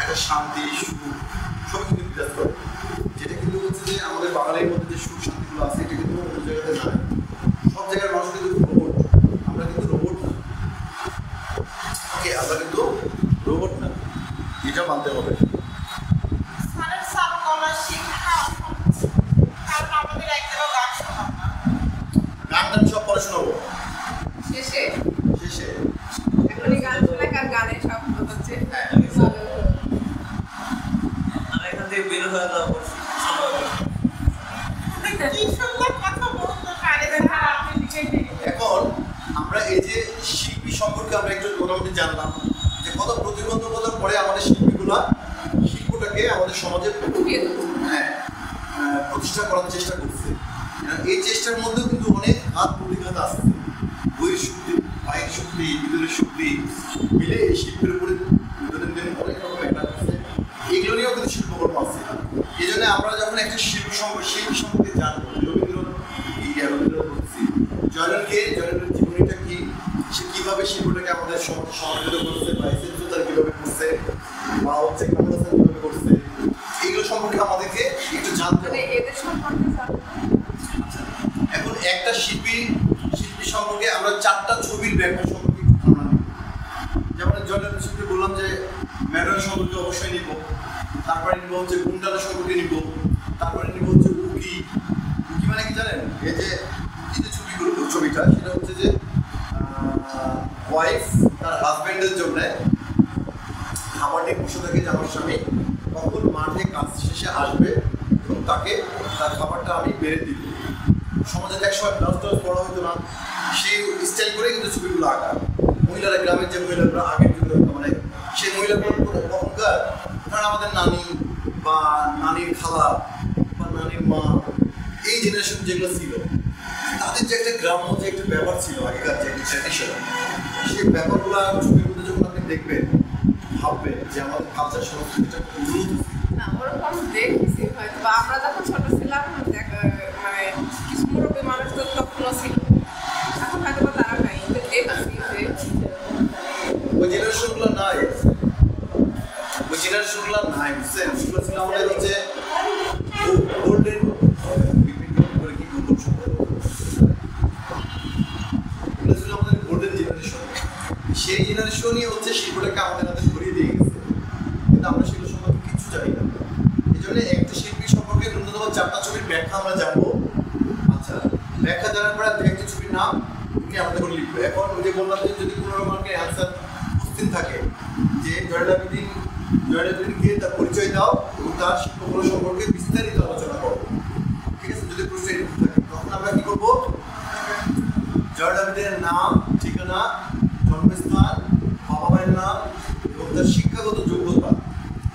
একটা শান্তি সুখ সব কিন্তু বিরাজ করে, যেটা কিন্তু হচ্ছে যে আমাদের বাঙালির মধ্যে যে সুখ শান্তিগুলো আছে এটা কিন্তু অন্য জায়গাতে নাই। সব জায়গার মানুষ কিন্তু রোবট, আমরা কিন্তু রোবট না। ওকে, আমরা কিন্তু রোবট না, এটা মানতে হবে। গান টান সব পরে শোনাবো শেষে। এখন গান শোনা আর গানে সব হচ্ছে। আর এখান থেকে বের হয়ে যাবো। এখন আমরা এই যে শিল্পী সম্পর্কে আমরা একটু মোটামুটি জানলাম যে কত প্রতিবন্ধকতার পরে আমাদের শিল্পটাকে আমাদের সমাজে প্রতিষ্ঠা করার চেষ্টা করছে। এই চেষ্টার মধ্যেও কিন্তু অনেক হাত প্রতিঘাত আসছে, বইয়ের শক্তি, বাহির শক্তি, ভিতরের শক্তি মিলে এই শিল্পের উপরে দৈনন্দিন অনেক রকম একটা আছে। এগুলো নিয়েও কিন্তু শিল্পকর্ম আছে। এই জন্য আমরা যখন একটা শিল্পী সম্পর্কে জানবো, রবীন্দ্র করছি, জয়নুলের জীবনীটা কি, সে কীভাবে শিল্পটাকে আমাদের সমাজে সমাদৃত করছে, বা এসেন্সিয়াল কীভাবে করছে, বা হচ্ছে কমলাসান কীভাবে করছে, এইগুলো সম্পর্কে আমাদেরকে একটু জানতে হবে। এদের সম্পর্কে একটা শিল্পী সম্পর্কে আমরা 4টা ছবির ব্যাখ্যা সম্পর্কে আমরা নিব। যেমন জয়নাল শিল্পী বললাম যে ম্যাডার সম্পর্কে অবশ্যই নিব, তারপরে নিব হচ্ছে গুন্ডালা সম্পর্কে নিব, তারপরে নিব হচ্ছে উকি। উকি মানে কি জানেন? এই যে ছবিটা সেটা হচ্ছে যে ওয়াইফ তার হাজব্যান্ডের জন্য খাবার নিয়ে বসে থাকে যে আমার স্বামী কখন মাঠে কাজ শেষে আসবে এবং তাকে তার খাবারটা আমি বেড়ে দিব। সমাজে একসময় ব্লাউজ টাউজ পড়া হতো না, সেই স্টাইল করে কিন্তু ছবিগুলো আঁকা। মহিলারা, গ্রামের যে মহিলারা আগের যুগে মানে সেই মহিলাগুলো তখনকার ধরেন আমাদের নানি বা নানির খালা বা নানির মা, এই জেনারেশন যেগুলো ছিল তাদের যে একটা গ্রাম্য যে একটা ব্যাপার ছিল আগেকার যে একটা ট্র্যাডিশন, সেই ব্যাপারগুলো ছবির মধ্যে যখন আপনি দেখবেন ভাববেন যে আমাদের কালচার সংস্কৃতিটা উন্নত। না ওরকম দেখেছি হয়তো, বা আমরা যখন ছোট ছিলাম মানে কিছু মুরব্বী মানুষ তো তখনও ছিল, এখন হয়তো বা তারা নাই, কিন্তু দেখছি যে ওই জেনারেশনগুলো নাই, ওই জেনারেশনগুলো নাই, বুঝছেন? সেগুলো ছিল আমাদের হচ্ছে গোল্ডেন করে কি এগুলো ছিল আমাদের গোল্ডেন জেনারেশন। সেই জেনারেশনই হচ্ছে শিল্পটাকে আমাদের হাতে ধরিয়ে দিয়ে গেছে, কিন্তু আমরা সেগুলো সম্পর্কে কিছু জানি না। এই জন্য একটা শিল্পী সম্পর্কে ন্যূনতম 4টা ছবির ব্যাখ্যা আমরা জানবো। আচ্ছা, ব্যাখ্যা জানার পরে একটা ছবির নাম তুমি আমাদের করে লিখবে। এখন ওই যে বললাম যে যদি 15 মার্কের অ্যান্সার উপস্থিত থাকে যে জয়নাল আবেদীনকে তার পরিচয় দাও এবং তার শিল্পকলা সম্পর্কে বিস্তারিত আলোচনা করো, ঠিক আছে? যদি প্রশ্ন এরকম থাকে তখন আমরা কি করবো? জয়নাল আবেদীনের নাম, ঠিকানা, জন্মস্থান, বাবা মায়ের নাম এবং তার শিক্ষাগত যোগ্যতা,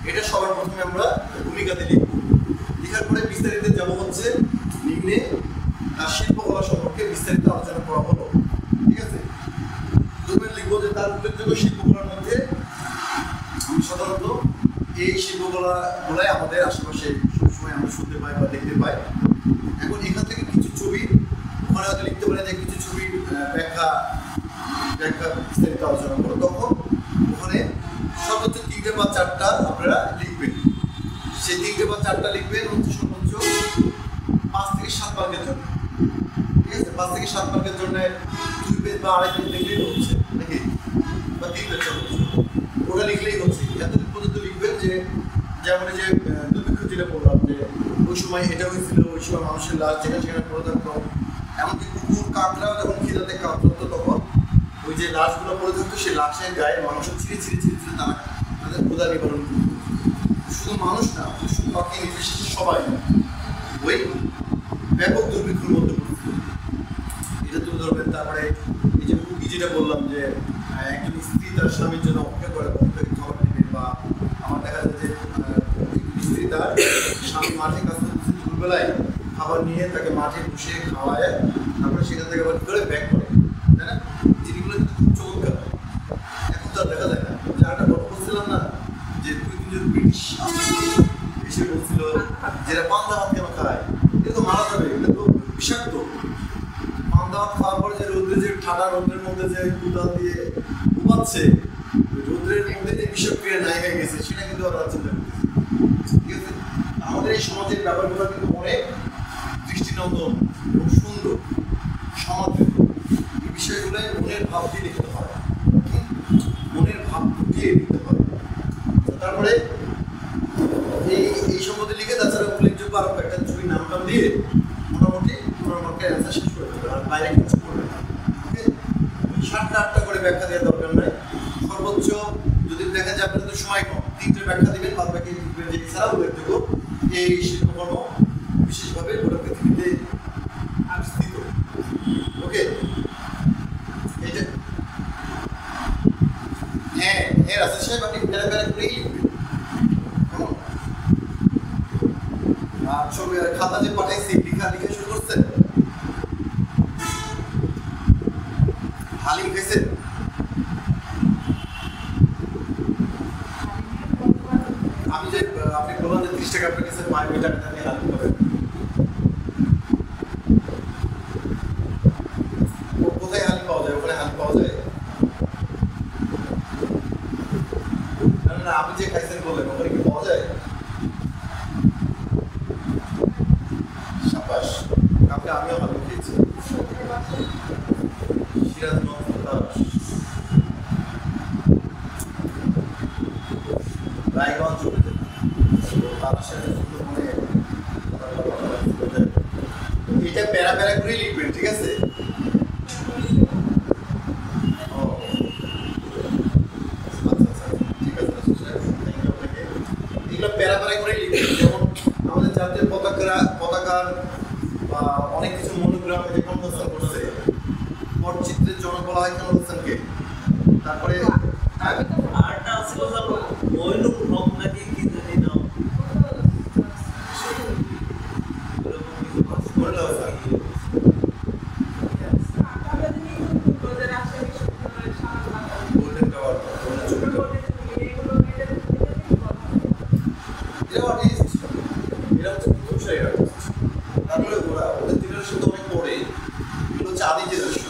এটা সবার প্রথমে আমরা ভূমিকাতে লিখব। লেখার পরে বিস্তারিত যাব হচ্ছে নিম্নে তার শিল্পকলা সম্পর্কে বিস্তারিত আলোচনা করা হলো, ঠিক আছে? তুমি লিখবো যে তার উল্লেখযোগ্য শিল্পকলার মধ্যে আমি সাধারণত এই শিল্পকলাগুলাই আমাদের আশেপাশে সবসময় আমরা শুনতে পাই বা দেখতে পাই। এখন এখান থেকে কিছু ছবি ওখানে হয়তো লিখতে পারে যে কিছু ছবির ব্যাখ্যা বিস্তারিত আলোচনা করো, তখন ওখানে সর্বোচ্চ 3টে বা 4টা আপনারা লিখবেন। সেই 3টে বা 4টা লিখবেন হচ্ছে সর্বোচ্চ 5 থেকে 7 মার্কের জন্য, ঠিক আছে? 5 থেকে 7 মার্কের জন্য 2 পেজ বা 2.5 পেজ লিখলেই হচ্ছে নাকি, বা 3 পেজ ওটা লিখলেই হচ্ছে। এতটুকু পর্যন্ত লিখবেন যে যেমন যে দুর্ভিক্ষ যেটা বললাম যে ওই সময় এটা হয়েছিল, ওই সময় মানুষের লাশ যেখানে সেখানে পড়ে থাকতো, এমনকি কুকুর কাকড়াও যখন খিদাতে কাঁপতো তখন ওই যে লাশগুলো পড়ে থাকতো সেই লাশের গায়ে মাংস ছিঁড়ে তারা তাদের ক্ষুধা নিবারণ করতো। শুধু মানুষ না, পশু পাখি নির্বিশেষে সবাই ওই ব্যাপক দুর্ভিক্ষের মধ্যে পড়তো, এটা তুলে ধরবেন। তারপরে এই যে মুরগি যেটা বললাম যে একজন স্ত্রী তার স্বামীর জন্য অপেক্ষা করে খাবার দিবে, বা আমার দেখা যায় যে স্ত্রী তার স্বামী মাঠে কাজ করতে দুপুরবেলায় খাবার নিয়ে তাকে মাঠে বসে খাওয়ায়, তারপরে সেখান থেকে আবার ধরে ব্যাক করে, তাই না? জিনিসগুলো কিন্তু খুব চমৎকার, এখন তো আর দেখা যায় না। যারা গল্প বলছিলাম না যে 2-3 জন ব্রিটিশ এসে বলছিল যেটা পান্তা ভাত কেন খায়, এটা তো মারা যাবে, এটা তো বিষাক্ত। পান্তা ভাত খাওয়ার পরে যে রোদ্রে যে ঠান্ডা রোদ্রের মধ্যে যে কুদাল দিয়ে উপাচ্ছে, রোদ্রের মধ্যে যে বিষক্রিয়া নাই হয়ে গেছে সেটা কিন্তু ওরা চিন্তা করতেছে, ঠিক আছে? আমাদের এই সমাজের ব্যাপারগুলো কিন্তু অনেক দৃষ্টিনন্দন এবং সুন্দর সমাদৃত। এই বিষয়গুলোয় মনের ভাব দিয়ে লিখতে হয়, মনের ভাব দিয়ে লিখতে হয়। তারপরে এই সম্বন্ধে লিখে তাছাড়া উল্লেখযোগ্য আরো একটা ছবির নাম টাম দিয়ে মোটামুটি 15 মার্কের অ্যান্সার শেষ করে দেবে, আর বাইরে কিছু করবে না। ওকে, 7টা 8টা করে ব্যাখ্যা দেওয়ার দরকার নাই। সর্বোচ্চ যদি দেখা যায় আপনাদের তো সময় কম, 3টে ব্যাখ্যা দিবেন, বাদ বাকি লিখবেন যে এছাড়া উল্লেখযোগ্য এই শিল্পকর্ম বিশেষভাবে গোটা পৃথিবীতে বিস্তৃত। ওকে, এইটা হ্যাঁ রাসেল সাহেব আপনি প্যারা প্যারা করেই লিখবেন। আর ছবি খাতা যে পাঠাইছি লিখা শুরু করছেন? হালিম খেয়েছেন? আমি যে আপনি বললাম যে 30 টাকা আপনার কাছে মায়ের টাকা দিয়ে হালিম খাবেন, কোথায় হালিম পাওয়া যায়? ওখানে হালিম পাওয়া যায় না? আপনি যে খাইছেন বললেন ওখানে কি পাওয়া যায়? সাবাস, কালকে আমিও হালিম খেয়েছি। সিরাজগঞ্জ রায়গঞ্জ তার সাথে মনে এটা প্যারা প্যারা করে লিখবেন, ঠিক আছে? প্যারা প্যারা করে লিখবেন, যেমন আমাদের জাতীয় পতাকার বা অনেক কিছু মনোগ্রামে যে কম্পোজার করছে, পটচিত্রের জনক বলা হয় কেমন হোসেনকে। তারপরে আরটা ছিল জানো মইনুল হক নাকি কি জানি নাম, গোল্ডেন টাওয়ার, এরা আর্টিস্ট, এরা হচ্ছে প্রথম সারির আর্টিস্ট। তারপরে ওদের জেনারেশন তো অনেক পরে, এগুলো হচ্ছে আদি জেনারেশন।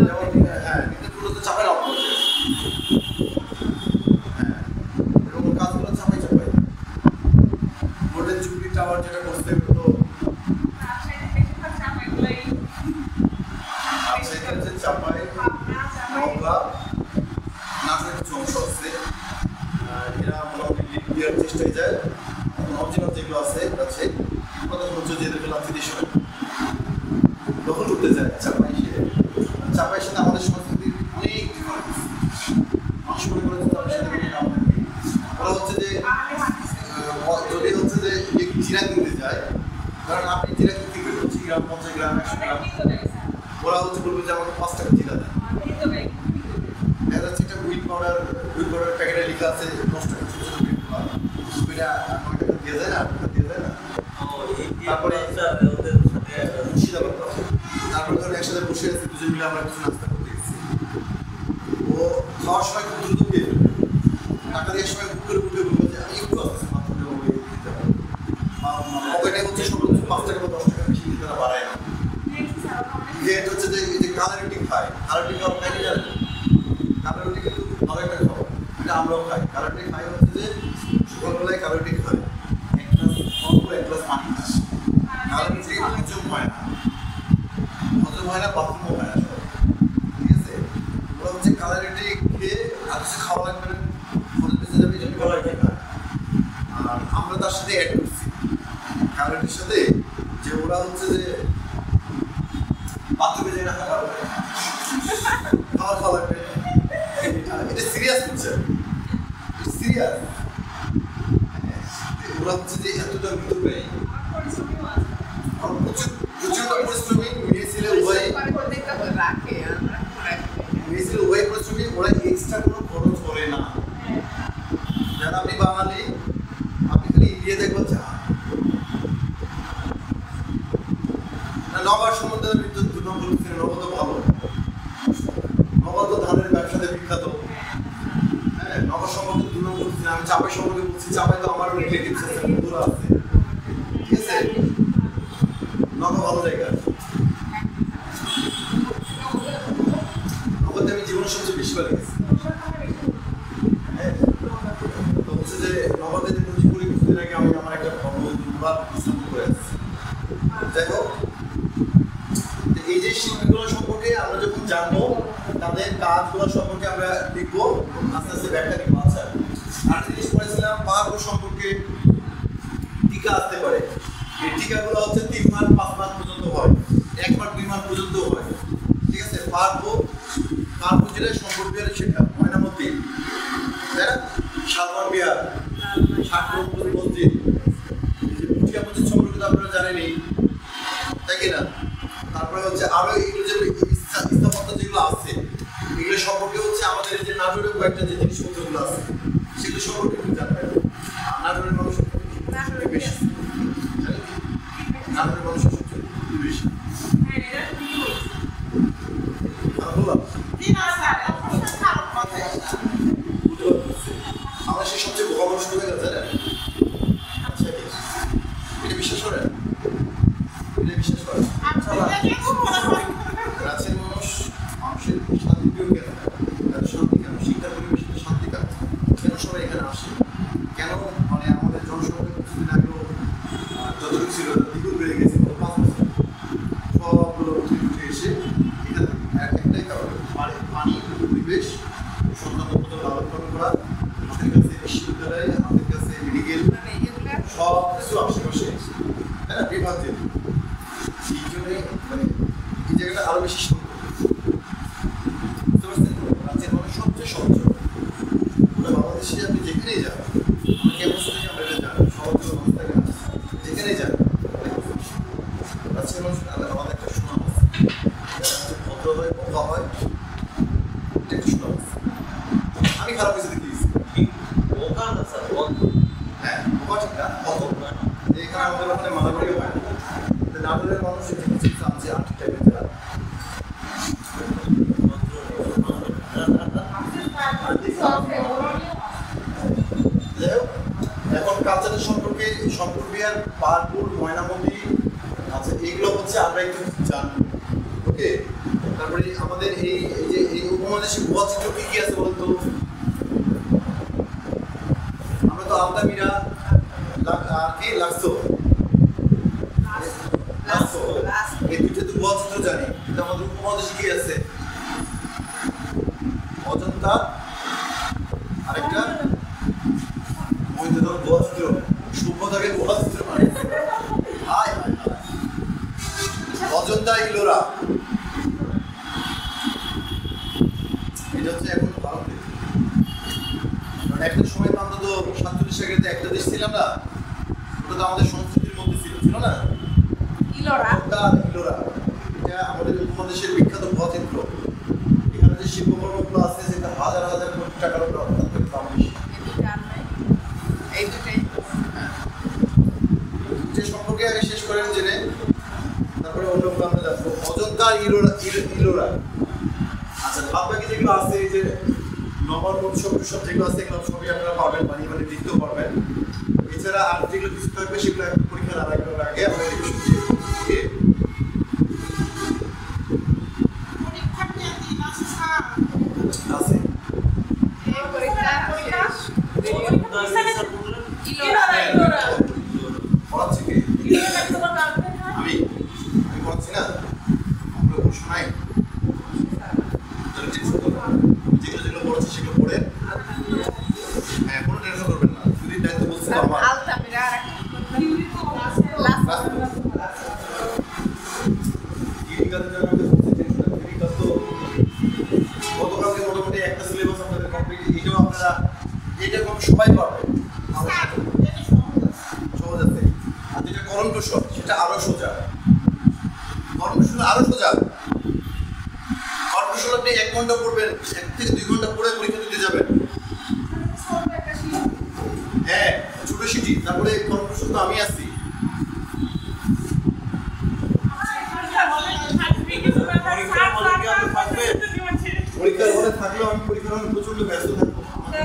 যেমন হ্যাঁ, কিন্তু তো চাপাই অফ করছে, হ্যাঁ, এরকম কাজগুলো চাপাই চাপাই। গোল্ডেন জুবলি টাওয়ার যেটা করছে তো চাপাই নওগাঁ নাচের কিছু অংশ আছে, এরা মোটামুটি লিড দেওয়ার চেষ্টায় যায়। অরিজিনাল যেগুলো আছে আছে কথা হচ্ছে যে এদেরকে লাথি দিয়ে সময় দখল করতে যায় চাপাই সাথে আমাদের সংস্কৃতির অনেক ডিফারেন্স। মানুষ মনে করে যে তাদের সাথে ওরা হচ্ছে যে যদি হচ্ছে যে জিরা কিনতে যায়, কারণ আপনি জিরা কিনতে গেলে 25 গ্রাম 50 গ্রাম 100 গ্রাম, ওরা হচ্ছে বলবে যে আমাকে 5 টাকা জিরা দেন। এটা হচ্ছে একটা হুইট পাউডার প্যাকেটে লেখা আছে 10 টাকা, ছোট ছোট ওইটা আমাকে দিয়ে দেয় না, দিয়ে দেয় না। তারপরে ওদের সাথে মুর্শিদাবাদ, তারপরে ধরো একসাথে বসে আছি দুজন মিলে আমরা কিছু নাস্তা করতে গেছি, ও খাওয়ার সময় খুব দ্রুত খেয়ে ফেলবে, টাকা দেওয়ার সময় বুক করে বুকে বলবো যে আমি একটু আসছি মাত্র দিতে হবে। ওইটাই হচ্ছে সব 5 টাকা বা 10 টাকা বেশি দিতে তারা বাড়ায় না। এটা হচ্ছে যে এই যে কালা রুটি খায়, কালা রুটি খাওয়া খাই জানেন, কালা রুটি কিন্তু ভালো একটা খাবার, এটা আমরাও খাই। কালা রুটি খাই হচ্ছে যে সকালবেলায় কালা রুটি খায়, এক গ্লাস পানি খায়, কালা রুটি হজম হয় না, বাথরুমও হয় না, ঠিক আছে? ওরা হচ্ছে কালা রুটি খেয়ে আর কিছু খাওয়া লাগবে না, ফলে বেঁচে যাবে, এই জন্য কালা রুটি খায়। আর আমরা তার সাথে অ্যাড করছি কালা রুটির সাথে যে ওরা হচ্ছে যে বাথরুমে যায় না, খাওয়া লাগবে, এটা সিরিয়াস হচ্ছে, সিরিয়াস। ওরা হচ্ছে যে এতটা ভিতরে প্রচুর পরিশ্রমী, মেয়ে ছেলে উভয় পরিশ্রমী, ওরা এক্সট্রা কোনো খরচ করে না। যারা আপনি বাঙালি, আপনি খালি ইন্ডিয়া দেখবেন চা নগর সম্বন্ধে বিদ্যুৎ 2 নম্বর নগদ ভালো, নগদ ধানের ব্যবসাতে বিখ্যাত। হ্যাঁ, নগর সম্বন্ধে 2 নম্বর, আমি চাপাই সম্পর্কে বলছি, চাপাই তো আমার রিলেটিভস আছে, বন্ধুরা আছে, ঠিক আছে? নগদ ভালো জায়গা, নগদে আমি জীবনের সবচেয়ে বেশি ভালো গেছি। হ্যাঁ, তো হচ্ছে যে নগদে যে করে কিছুদিন আগে আমি আমার একটা বিশ্রাম করে আসছি। যাই হোক, এই যে শিল্পীগুলো সম্পর্কে আমরা যখন জানবো, তাদের কাজগুলো সম্পর্কে আমরা লিখবো, আস্তে আস্তে ব্যাখ্যা দিব। আচ্ছা, আর জিনিস পড়েছিলাম পাহাড় সম্পর্কে টিকা আসতে পারে। এই টিকাগুলো হচ্ছে 3 মাস 5 মাস পর্যন্ত হয়, 1 মাস 2 মাস পর্যন্ত হয়, ঠিক আছে? পাহাড় জেলায় সম্পর্ক বিহারে সেটা ময়নামতি, তাই না? শালবন বিহার, ষাটগম্বুজ মসজিদ, পুঠিয়া মসজিদ সম্পর্কে তো আপনারা জানেনই, তাই কি না? তারপরে হচ্ছে আরো এগুলো যে স্থাপত্য যেগুলো আছে, এগুলো সম্পর্কে হচ্ছে আমাদের যে নাটোরের কয়েকটা যে জিনিসপত্রগুলো আছে সেগুলো সম্পর্কে একটু জানবেন। নাটোরের মানুষ বেশি, নাটোরের মানুষের সবচেয়ে বেশি আমরা সেই সবচেয়ে বোকা মানুষ হয়ে গেছে, আচ্ছা এটা বিশ্বাস করেন? এটা বিশ্বাস করেন? রাজ্যের মানুষের শান্তি প্রিয় কেন, শান্তি কেন, শিক্ষার পরিবেশে শান্তি কেন, কেন সবাই এখানে আসে, কেন মানে আমাদের জনসংখ্যা কিছুদিন আগেও যতটুকু ছিল দ্বিগুণ বেড়ে গেছে, 5 বছর সবগুলো উঠে জন্যই মানে এই জায়গাটা আরো বেশি সুন্দর, বুঝতে পারছেন? রাজ্যের মানুষ সবচেয়ে সহজ, পুরো বাংলাদেশে আপনি যেখানেই যান, আমরা ক্যাম্পাস থেকে আমরা এটা জানি, সহজ মানুষ থাকে না, যেখানেই যান রাজ্যের মানুষ আমাদের একটা সুনাম আছে, ভদ্র হয়, বোকা হয়, এটা একটা সুনাম আছে। আমি খারাপ কিছু দেখিয়েছি, বোকা না স্যার, হ্যাঁ বোকা ঠিক না, অত এখানে আমাদের ওখানে মারামারি হয় না, নাটোরের মানুষ কিছু চাচ্ছে আর্টি টাইপের যারা এখন কালচারের সম্পর্কে শঙ্কর বিহার, পাহাড়পুর, ময়নামতি, আচ্ছা এগুলো হচ্ছে আমরা একটু জানবো, ওকে? তারপরে আমাদের এই যে এই উপমহাদেশে ভুয়া চিত্র কি কি আছে বলতো? আমরা তো আলতামিরা আর কি লাগতো, এই দুইটা তো ভুয়া চিত্র জানি, কিন্তু আমাদের উপমহাদেশে কি আছে? অজন্তা, আরেকটা মহিলাদের ভুয়া চিত্র, সভ্যতাকে ভুয়া চিত্র মানে অজন্তা, ইলোরা, এটা হচ্ছে এখন ভারতে। কারণ একটা সময় তো আমরা তো 47 সালে একটা দেশ ছিলাম না, ওটা তো আমাদের সংস্কৃতির মধ্যে ছিল না? ইলোরা, ইলোরা এটা আমাদের উপমহাদেশের বিখ্যাত ভুয়া চিত্র। এখানে যে শিল্পকর্মগুলো আছে সেটা হাজার হাজার কোটি টাকার উপর অত্যন্ত দাম বেশি। যে সম্পর্কে আগে শেষ করেন জেনে তারপরে অন্যগুলো আমরা জানবো। অজন্তা, ইলোরা, আচ্ছা বাদ বাকি যেগুলো আছে এই যে নবান্ন উৎসব যেগুলো আছে এগুলো সবই আপনারা পাবেন, মানে লিখতেও পারবেন। এছাড়া আর যেগুলো কিছু থাকবে সেগুলো পরীক্ষার আগে আমরা আছে পড়াচ্ছি কি আমি পড়াচ্ছি না, আমরা শোনাই যেগুলো যেগুলো পড়াচ্ছি সেগুলো পড়ে, হ্যাঁ কোনো টেনশন করবেন না, যদি দায়িত্ব বলছি তো আমার গতকালকে মোটামুটি একটা সিলেবাস আপনাদের কমপ্লিট, এটাও আপনারা এটা কম সবাই পারবে, সহজ আছে। আর যেটা করণ কৌশল সেটা আরো সোজা, করণ কৌশল আরো সোজা। করণ কৌশল আপনি 1 ঘন্টা পড়বেন, 1 থেকে 2 ঘন্টা পড়ে পরীক্ষা দিতে যাবেন। হ্যাঁ ছোট সিটি, তারপরে করণ কৌশল তো আমি আছি। পরীক্ষার হলে থাকলেও আমি পরীক্ষার হলে প্রচন্ড ব্যস্ত থাকবো, আমাকে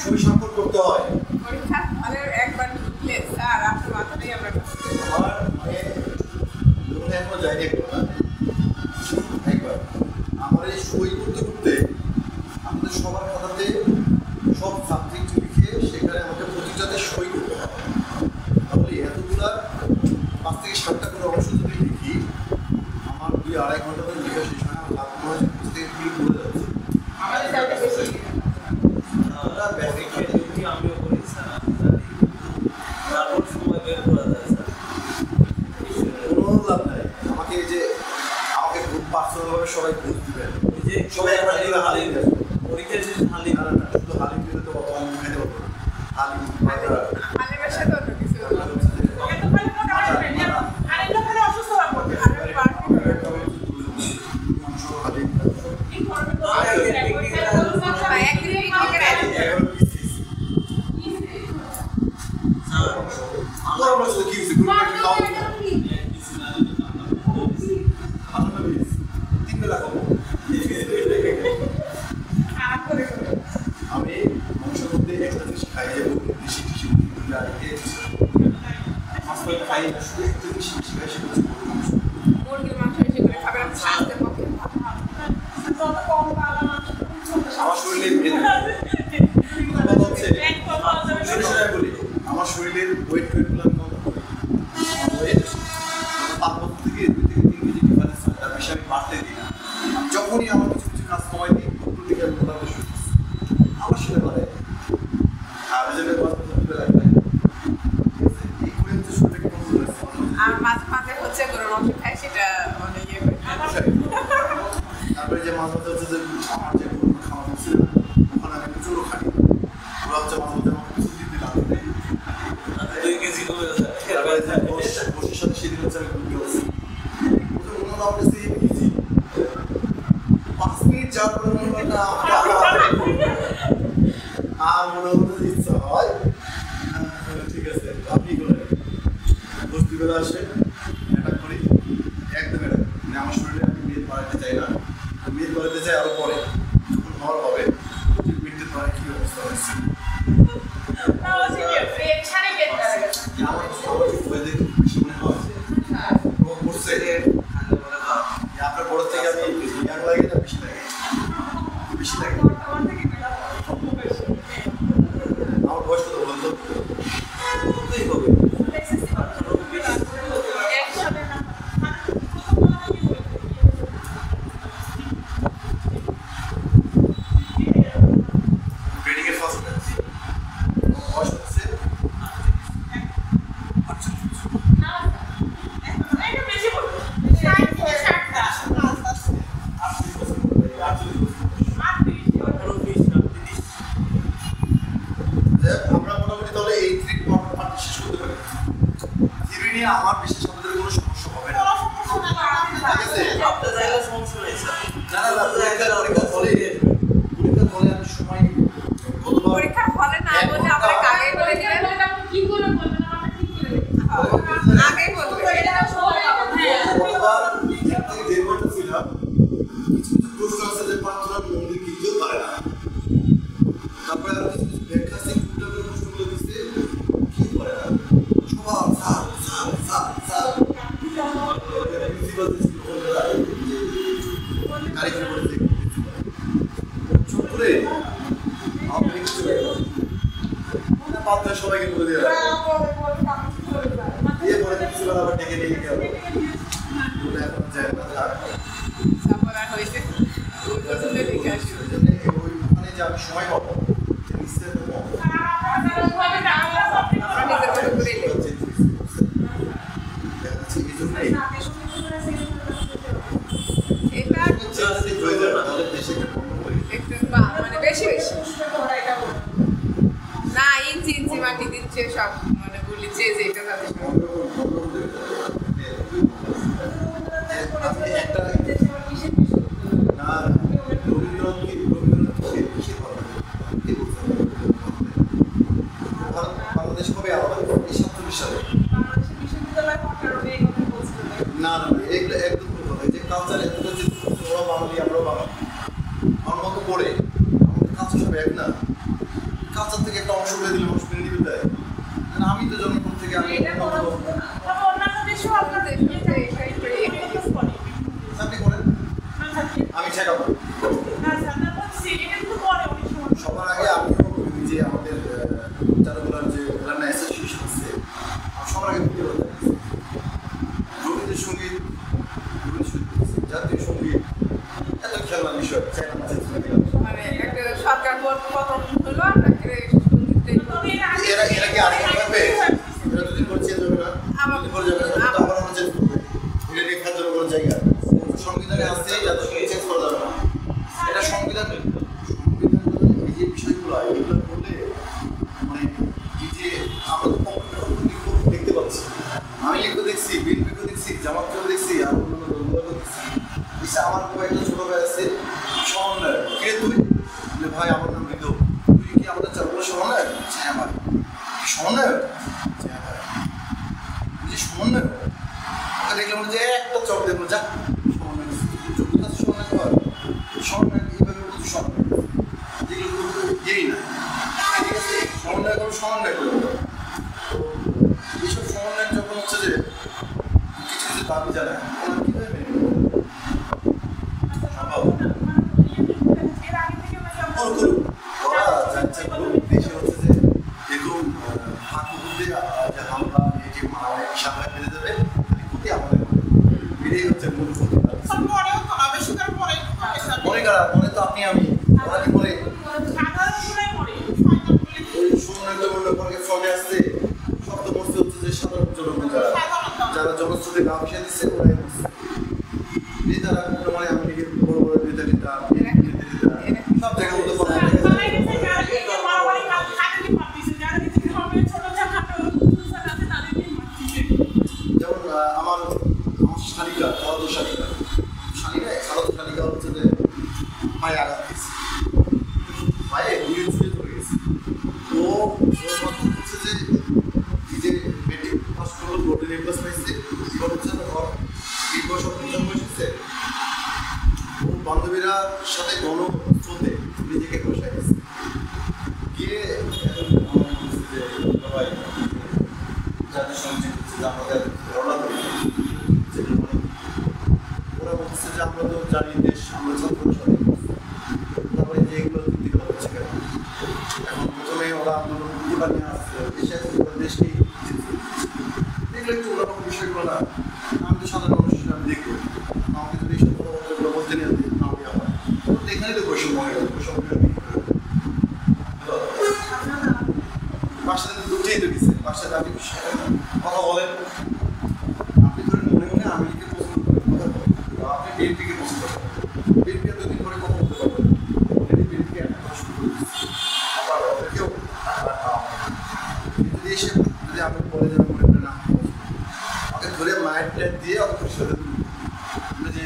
সই স্বাক্ষর করতে হয়। আমার এখনো যায়নি একবার, আমার এই সই করতে করতে আমাদের সবার খাতাতে সব সাবজেক্ট লিখে সেখানে আমাকে প্রতিটাতে সই করতে হবে। তাহলে এতগুলা 5 থেকে 7টা করে অংশ যদি লিখি, আমার 2-2.5 ঘন্টা ধরে লেখা শেষ হয়, আমার লাভ নয় পুস্তকে কি করে যাচ্ছে। আমিও করি স্যার, তারপর সময় বের করা যায় স্যার, কোনো লাভ নাই। আমাকে এই যে আমাকে গ্রুপ পার্সোনালভাবে সবাই ঘুষ দিবেন, যে সবাই একবার দিলে হালিম দেবে, পরীক্ষার শেষে হালি না শুধু হালিম দিলে তো অত আমি খাইতে পারবো না। হালিম আমি মাংসের মধ্যে একটা জিনিস খাই, যেমন বেশি টিসি খাই, শুধু একটা জিনিস বেশি খাই, সেটা হচ্ছে মুরগির মাংস বেশি করে খাবেন, স্বাস্থ্যের পক্ষে আমার শরীরের বলি, আমার শরীরের ওয়েট গুলো কম, ওয়েট 5 বছর থেকে 2 থেকে 3 কেজি ডিফারেন্স হয়, তার বেশি আমি বাড়তে দিই না। যখনই আমার কিছু কিছু কাজ কমাই দিই, একটু দিকে আমি কোথাও বসে আমার সাথে বাড়ে, আর রেজাল্টের কথা বলতে লাগবে এই করে হচ্ছে শরীরটাকে কন্ট্রোল করতে। আর মাঝে মাঝে হচ্ছে গরুর মাংস খাই, সেটা মানে ইয়ে করে। তারপরে যে মাঝে মাঝে হচ্ছে যে আমার যে খাওয়া হচ্ছে ওখানে আমি প্রচুর খাই ওরা হচ্ছে মাঝে মাঝে আমাকে কিছু দিতে না 2 কেজি কমে গেছে। তারপরে যে বসের সাথে সেদিন হচ্ছে আমি ঘুরতে গেছি ওনারা আমার কাছে ইজি 5 মিনিট যাওয়ার পরে মনে হয় না আর মনে হতে ইচ্ছা হয় ঠিক আছে আপনি করে বস্তি বেলা আসে অ্যাটাক করি একদম এটা মানে আমার শরীরে আমি মেদ বাড়াতে চাই না মেদ বাড়াতে চাই আরো পরে যখন হওয়ার হবে মেয়েদের পরে কি অবস্থা হয়েছে আমার ওদের শুনে হয় ও করছে আপনার বড় থেকে আমি ইয়াং লাগে না বেশি লাগে বেশি লাগে আমার বয়স কত বলুন তো কতই হবে? ট্রেনিং এর ফার্স্ট বয়স হচ্ছে 48 আমরা মোটামুটি তাহলে এই 3 পার্ট শেষ করতে পারি থিওরি নিয়ে আমার বিশেষ আমাদের কোনো সমস্যা হবে না ঠিক আছে আপনার জায়গায় সমস্যা নেই স্যার। না না পরীক্ষার হলে আমি সময় কতবার পরীক্ষার হলে না বলে আমরা আগেই বলে দিলেন কি করে বলবেন আমাকে ঠিক করে আগেই বলবেন কতবার 1 থেকে 1.5 ঘন্টা ছিলাম কিছু কিছু প্রশ্ন আছে যে প্রার্থনার মন্দির কিনতেও পারে না তারপরে আর কিছু কিছু ব্যাখ্যা আছে কম্পিউটারের প্রশ্নগুলো দিচ্ছে কি করে না সবার স্যার প্রিন্সিপাল কারিগরি করে দেখে চুপ করে আপনি কিছু না বাধ্য হয়ে সবাইকে বলে দিয়ে দিয়ে পরে প্রিন্সিপাল আবার ডেকে নিয়ে গেল বলে এখন যায় না থাক তারপর আর হয়েছে ওই দেখে আসি ওইখানে যে আমি সময় পাবো নিশ্চয় আমরা নিজের মতো করে এলে এটা একটু মানে বেশি বেশি না ইঞ্চি ইঞ্চি মাটি দিচ্ছে সব মানে বলি যে এটা তাদের একটা না বাংলাদেশ কবে আলাদা এই 47 সালে না না এগুলো একদম কথা যে কালচার এতটা যে ওরা বাঙালি আমরাও বাঙালি আমার মতো পড়ে আমাদের কালচার সব এক না কালচার থেকে একটা অংশ করে দিলে মানুষ মেনে নিতে দেয় আমি তো জন্মগ্রহণ থেকে আমি আপনি করেন আমি ঠেকাবো সবার আগে আমিও যে আমাদের চারুকলার যে রান্না অ্যাসোসিয়েশন আছে সবার আগে বুঝতে পারতে রবীন্দ্রসঙ্গীত জাতীয় সঙ্গীত এত খেলার বিষয় মানে একটা সরকার পতন হলো এরা কি আরেকটা থাকবে এরা দুদিন পর চেঞ্জ হবে না দুদিন পর যাবে না আবার আমরা চেঞ্জ করবো এটা নিয়ে খাদ্য কোনো জায়গা সংবিধানে আসছে যাতে চেঞ্জ করা যাবে না এটা সংবিধান এই যে বিষয়গুলো এগুলো করলে মানে এই যে আমরা তো দেখতে পাচ্ছি আমি লিখতে দেখছি বিএনপিকে দেখছি জামাতকেও দেখছি আর অন্যান্য দলগুলোকেও দেখছি এসে আমার কয়েকটা ছোট ভাই আছে সমন্বয় কে তুই ভাই আমার নাম ঋতু তুই কি আমাদের চারগুলো সমন্বয় হ্যাঁ ভাই সমন্বয় হ্যাঁ ভাই যে সমন্বয় ওকে দেখলাম যে একটা চক দেখলো যা সমন্বয় যোগ্যতা সমন্বয় কর সমন্বয় এইভাবে কিছু সমন্বয় যেগুলো যেই না ঠিক আছে সমন্বয় করো সমন্বয় করো এইসব সমন্বয় যখন হচ্ছে যে কিছু কিছু দাবি জানায় ওরা কীভাবে মেনে নেবে সম্ভব করুক ওরা যাচ্ছে করুক দেশে হচ্ছে যে দেখুন ফাঁকুদের যে হামলা এই যে মারামারি সামনে ফেলে দেবে ক্ষতি আমাদের এটাই হচ্ছে মূল ক্ষতি মনে করা মনে তো আপনি আমি ওরা কি করে ওই সমন্বয় মূল্য করে ফলে আসছে শব্দ বসতে হচ্ছে যে সাধারণ জনগণ যারা জনশ্রুতি গা ভেসে দিচ্ছে ওরাই পায়ে আঘাত দিয়েছে, পায়ে গুলি ছুঁয়ে চলে গেছে। তো ওর কথা হচ্ছে যে এই যে মেট্রিক পাস করলো, গোল্ডেন এ প্লাস পাইছে, এবার হচ্ছে ওর 3 বছর প্রথম বসেছে, ওর বান্ধবীরা সাথে গণস্রোতে নিজেকে বসায় গেছে গিয়ে এখন আমার বলছে যে সবাই যাদের সঙ্গে হচ্ছে যে আমাদের রওনা করি, যেটা মানে ওরা বলছে যে আমরা তো জানি দেশ, আমরা ছাত্র সবাই, তারপরে যে এগুলো দিতে হচ্ছে কেন। এখন প্রথমে ওরা আন্দোলনগুলো নিয়ে আসছে, দেশে দেশকেই এগুলো একটু অন্যরকম বিষয়গুলো না। আমি তো সাধারণ মানুষ হিসেবে আমি দেখবো, আমাকে যদি এইসব কথাবার্তাগুলো বলতে নিয়ে আমি আবার এখানে তো বৈষম্য হয়ে গেল, বৈষম্য বাসাতে দুটেই তো গেছে, বাসাতে আপনি কথা বলেন, আপনি ধরেন মনে মনে আমেরিকে পছন্দ করেন, কথা বলেন, আপনি বিএনপিকে পছন্দ করেন, বিএনপি এতদিন ধরে কথা বলতে পারবেন, অলরেডি বিএনপিকে একটা শুরু করে দিচ্ছে, আবার ওদেরকেও যদি এসে যদি আপনি বলে যাবেন মনে করেন না, ওকে ধরে মায়ের প্লেট দিয়ে ওকে পরিষ্কার যে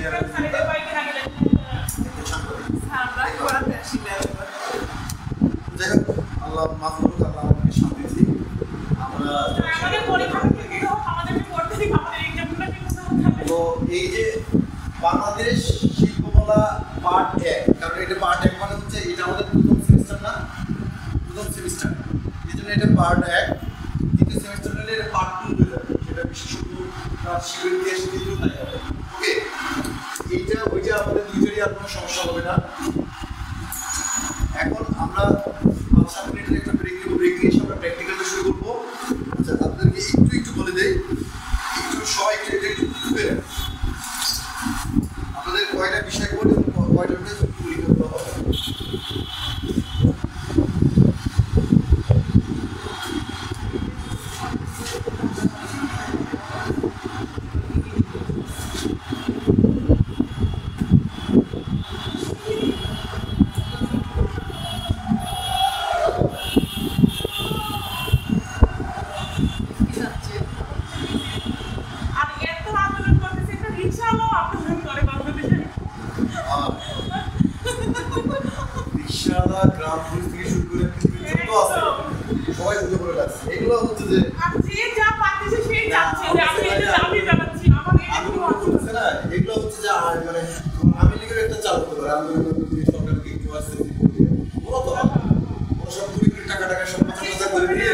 যাই হোক, আল্লাহ মাফ করুক, আল্লাহ আমাকে শান্তি দিই। আমরা তো এই যে বাংলাদেশ শিল্পকলা পার্ট 1, কারণ এটা পার্ট 1 মানে হচ্ছে এটা আমাদের প্রথম সেমিস্টার না, প্রথম সেমিস্টার, এই জন্য এটা পার্ট 1, দ্বিতীয় সেমিস্টার হলে এটা পার্ট 2 হয়ে যাবে, সেটা বিশেষজ্ঞ শিবির দিয়ে এসে দিলেও তাই হবে। ওকে, এইটা ওইটা আমাদের দুইটারই আর কোনো সমস্যা হবে না। এখন আমরা 5-7 মিনিটের একটা ব্রেক নেব, ব্রেক নিয়ে এসে আমরা প্র্যাকটিক্যালটা শুরু করবো। আচ্ছা, আপনাদেরকে একটু বলে দেই, একটু সবাই এটা একটু খুঁজে নেন, আপনাদের কয়টা বিষয় করে কয়টা পরীক্ষা করতে হবে। রিকশাওয়ালা, গ্রাম পুলিশ থেকে শুরু করে যত আছে সবাই উঠে পড়ে লাগছে। এগুলো হচ্ছে যে বলতেছে না, এগুলো হচ্ছে যে মানে আমি লিখে একটা চালু করতে পারে, আন্দোলন সরকারকে একটু আসতে ওরা তো ওরা সব কোটি টাকা সব 50,000 করে দিয়ে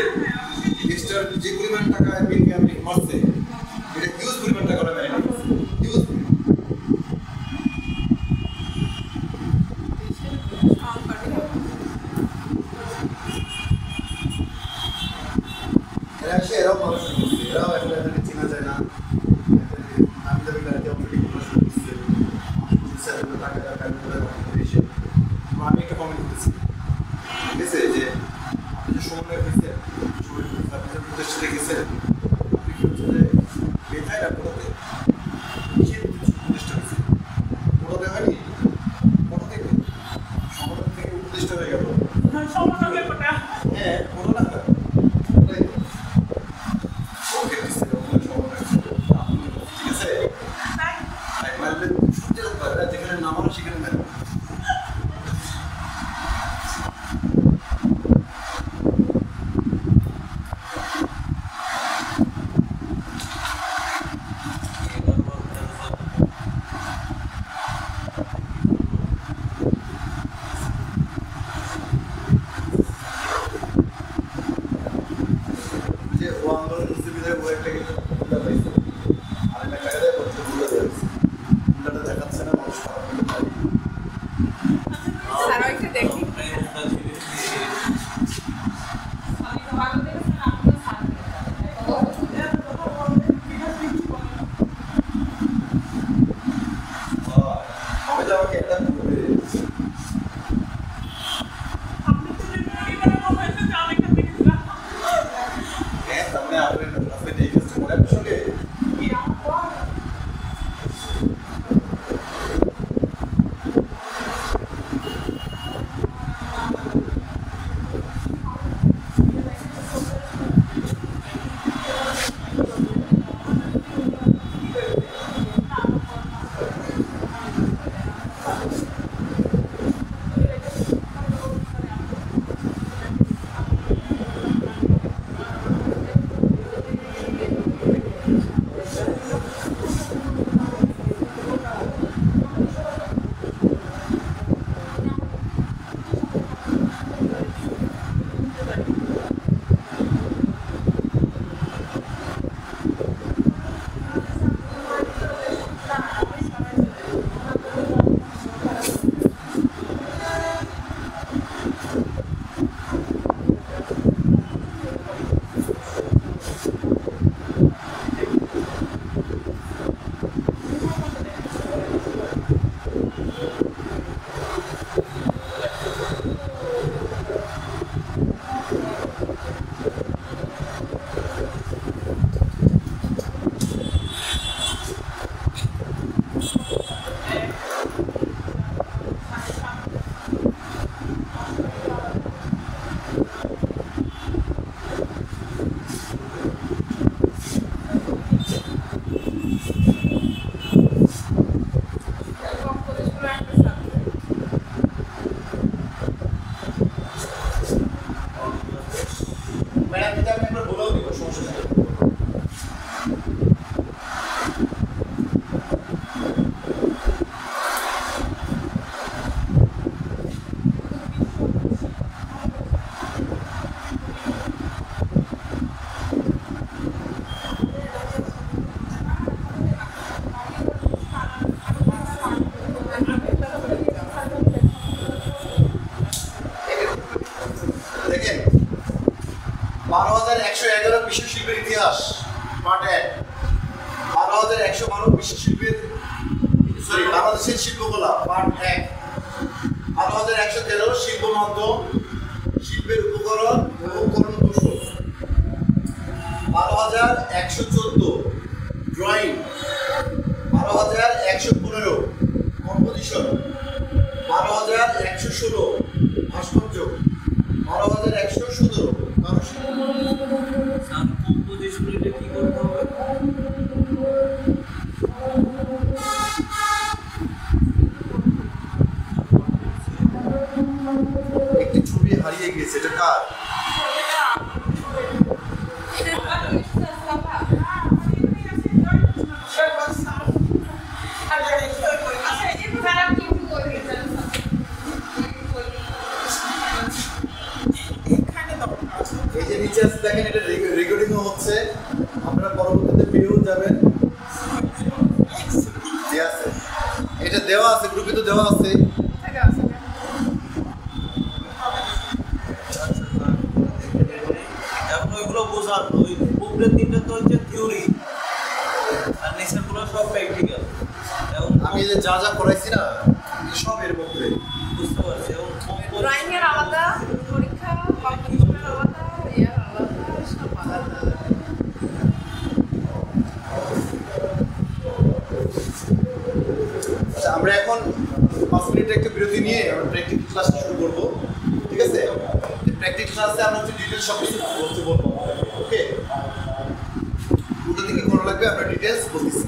এক্সট্রা যে পরিমাণ টাকা বিলকে আমি মারছে, এটা হিউজ পরিমাণ টাকা ওরা মেনে নিচ্ছে, হিউজ পরিমাণ। এরাও মানুষ করছে, এরাও এখন এদেরকে চেনা যায় না, আমি তাদের গাড়িতে অলরেডি ঘোরা শুরু করছে, আমি একটা কমেন্ট করতেছি, ঠিক আছে, যে আপনি যে সমন্বয় হয়েছেন, আপনি যে প্রতিষ্ঠানে গেছেন, আপনি 12,111 বিশ্ব শিল্পের ইতিহাস পার্ট 1, 12,112 বিশ্ব শিল্পের বাংলাদেশের শিল্পকলা পার্ট 1, 12,113 শিল্প মাধ্যম শিল্পের উপকরণ ও কৌশল, 12,114 ড্রয়িং, 12,115 কম্পোজিশন, 12,116 ভাস্কর্য, 12,117 কারুশিল্প। স্যার কম্পোজিশন এটা কি করতে হবে? একটি ছবি হারিয়ে গেছে, এটা কার? এই যে নিচে আছে দেখেন, এটা রেকর্ডিংও হচ্ছে, আপনারা পরবর্তীতে পেয়েও যাবেন। আছে এটা দেওয়া আছে, গ্রুপে তো দেওয়া আছে। এখন ওইগুলো বোঝার ওই উপরের তিনটা তো হচ্ছে থিওরি আর নিচের গুলো সব প্র্যাকটিক্যাল। এবং আমি যে যা যা করাইছি না সব এর মধ্যে বুঝতে পারছি। এবং ড্রয়িং এর আলাদা পরীক্ষা, কম্পিটিশনের আলাদা, ইয়ার আলাদা, সব আলাদা। আচ্ছা, আমরা এখন 5 মিনিটের একটা বিরতি নিয়ে আমরা প্র্যাকটিক্যাল ক্লাস শুরু করবো, ঠিক আছে? প্র্যাকটিক্যাল ক্লাসে আমরা হচ্ছে ডিটেলস সব কিছু বলতে বলবো, ওকে? কোথা থেকে করা লাগবে আমরা ডিটেলস বলতেছি।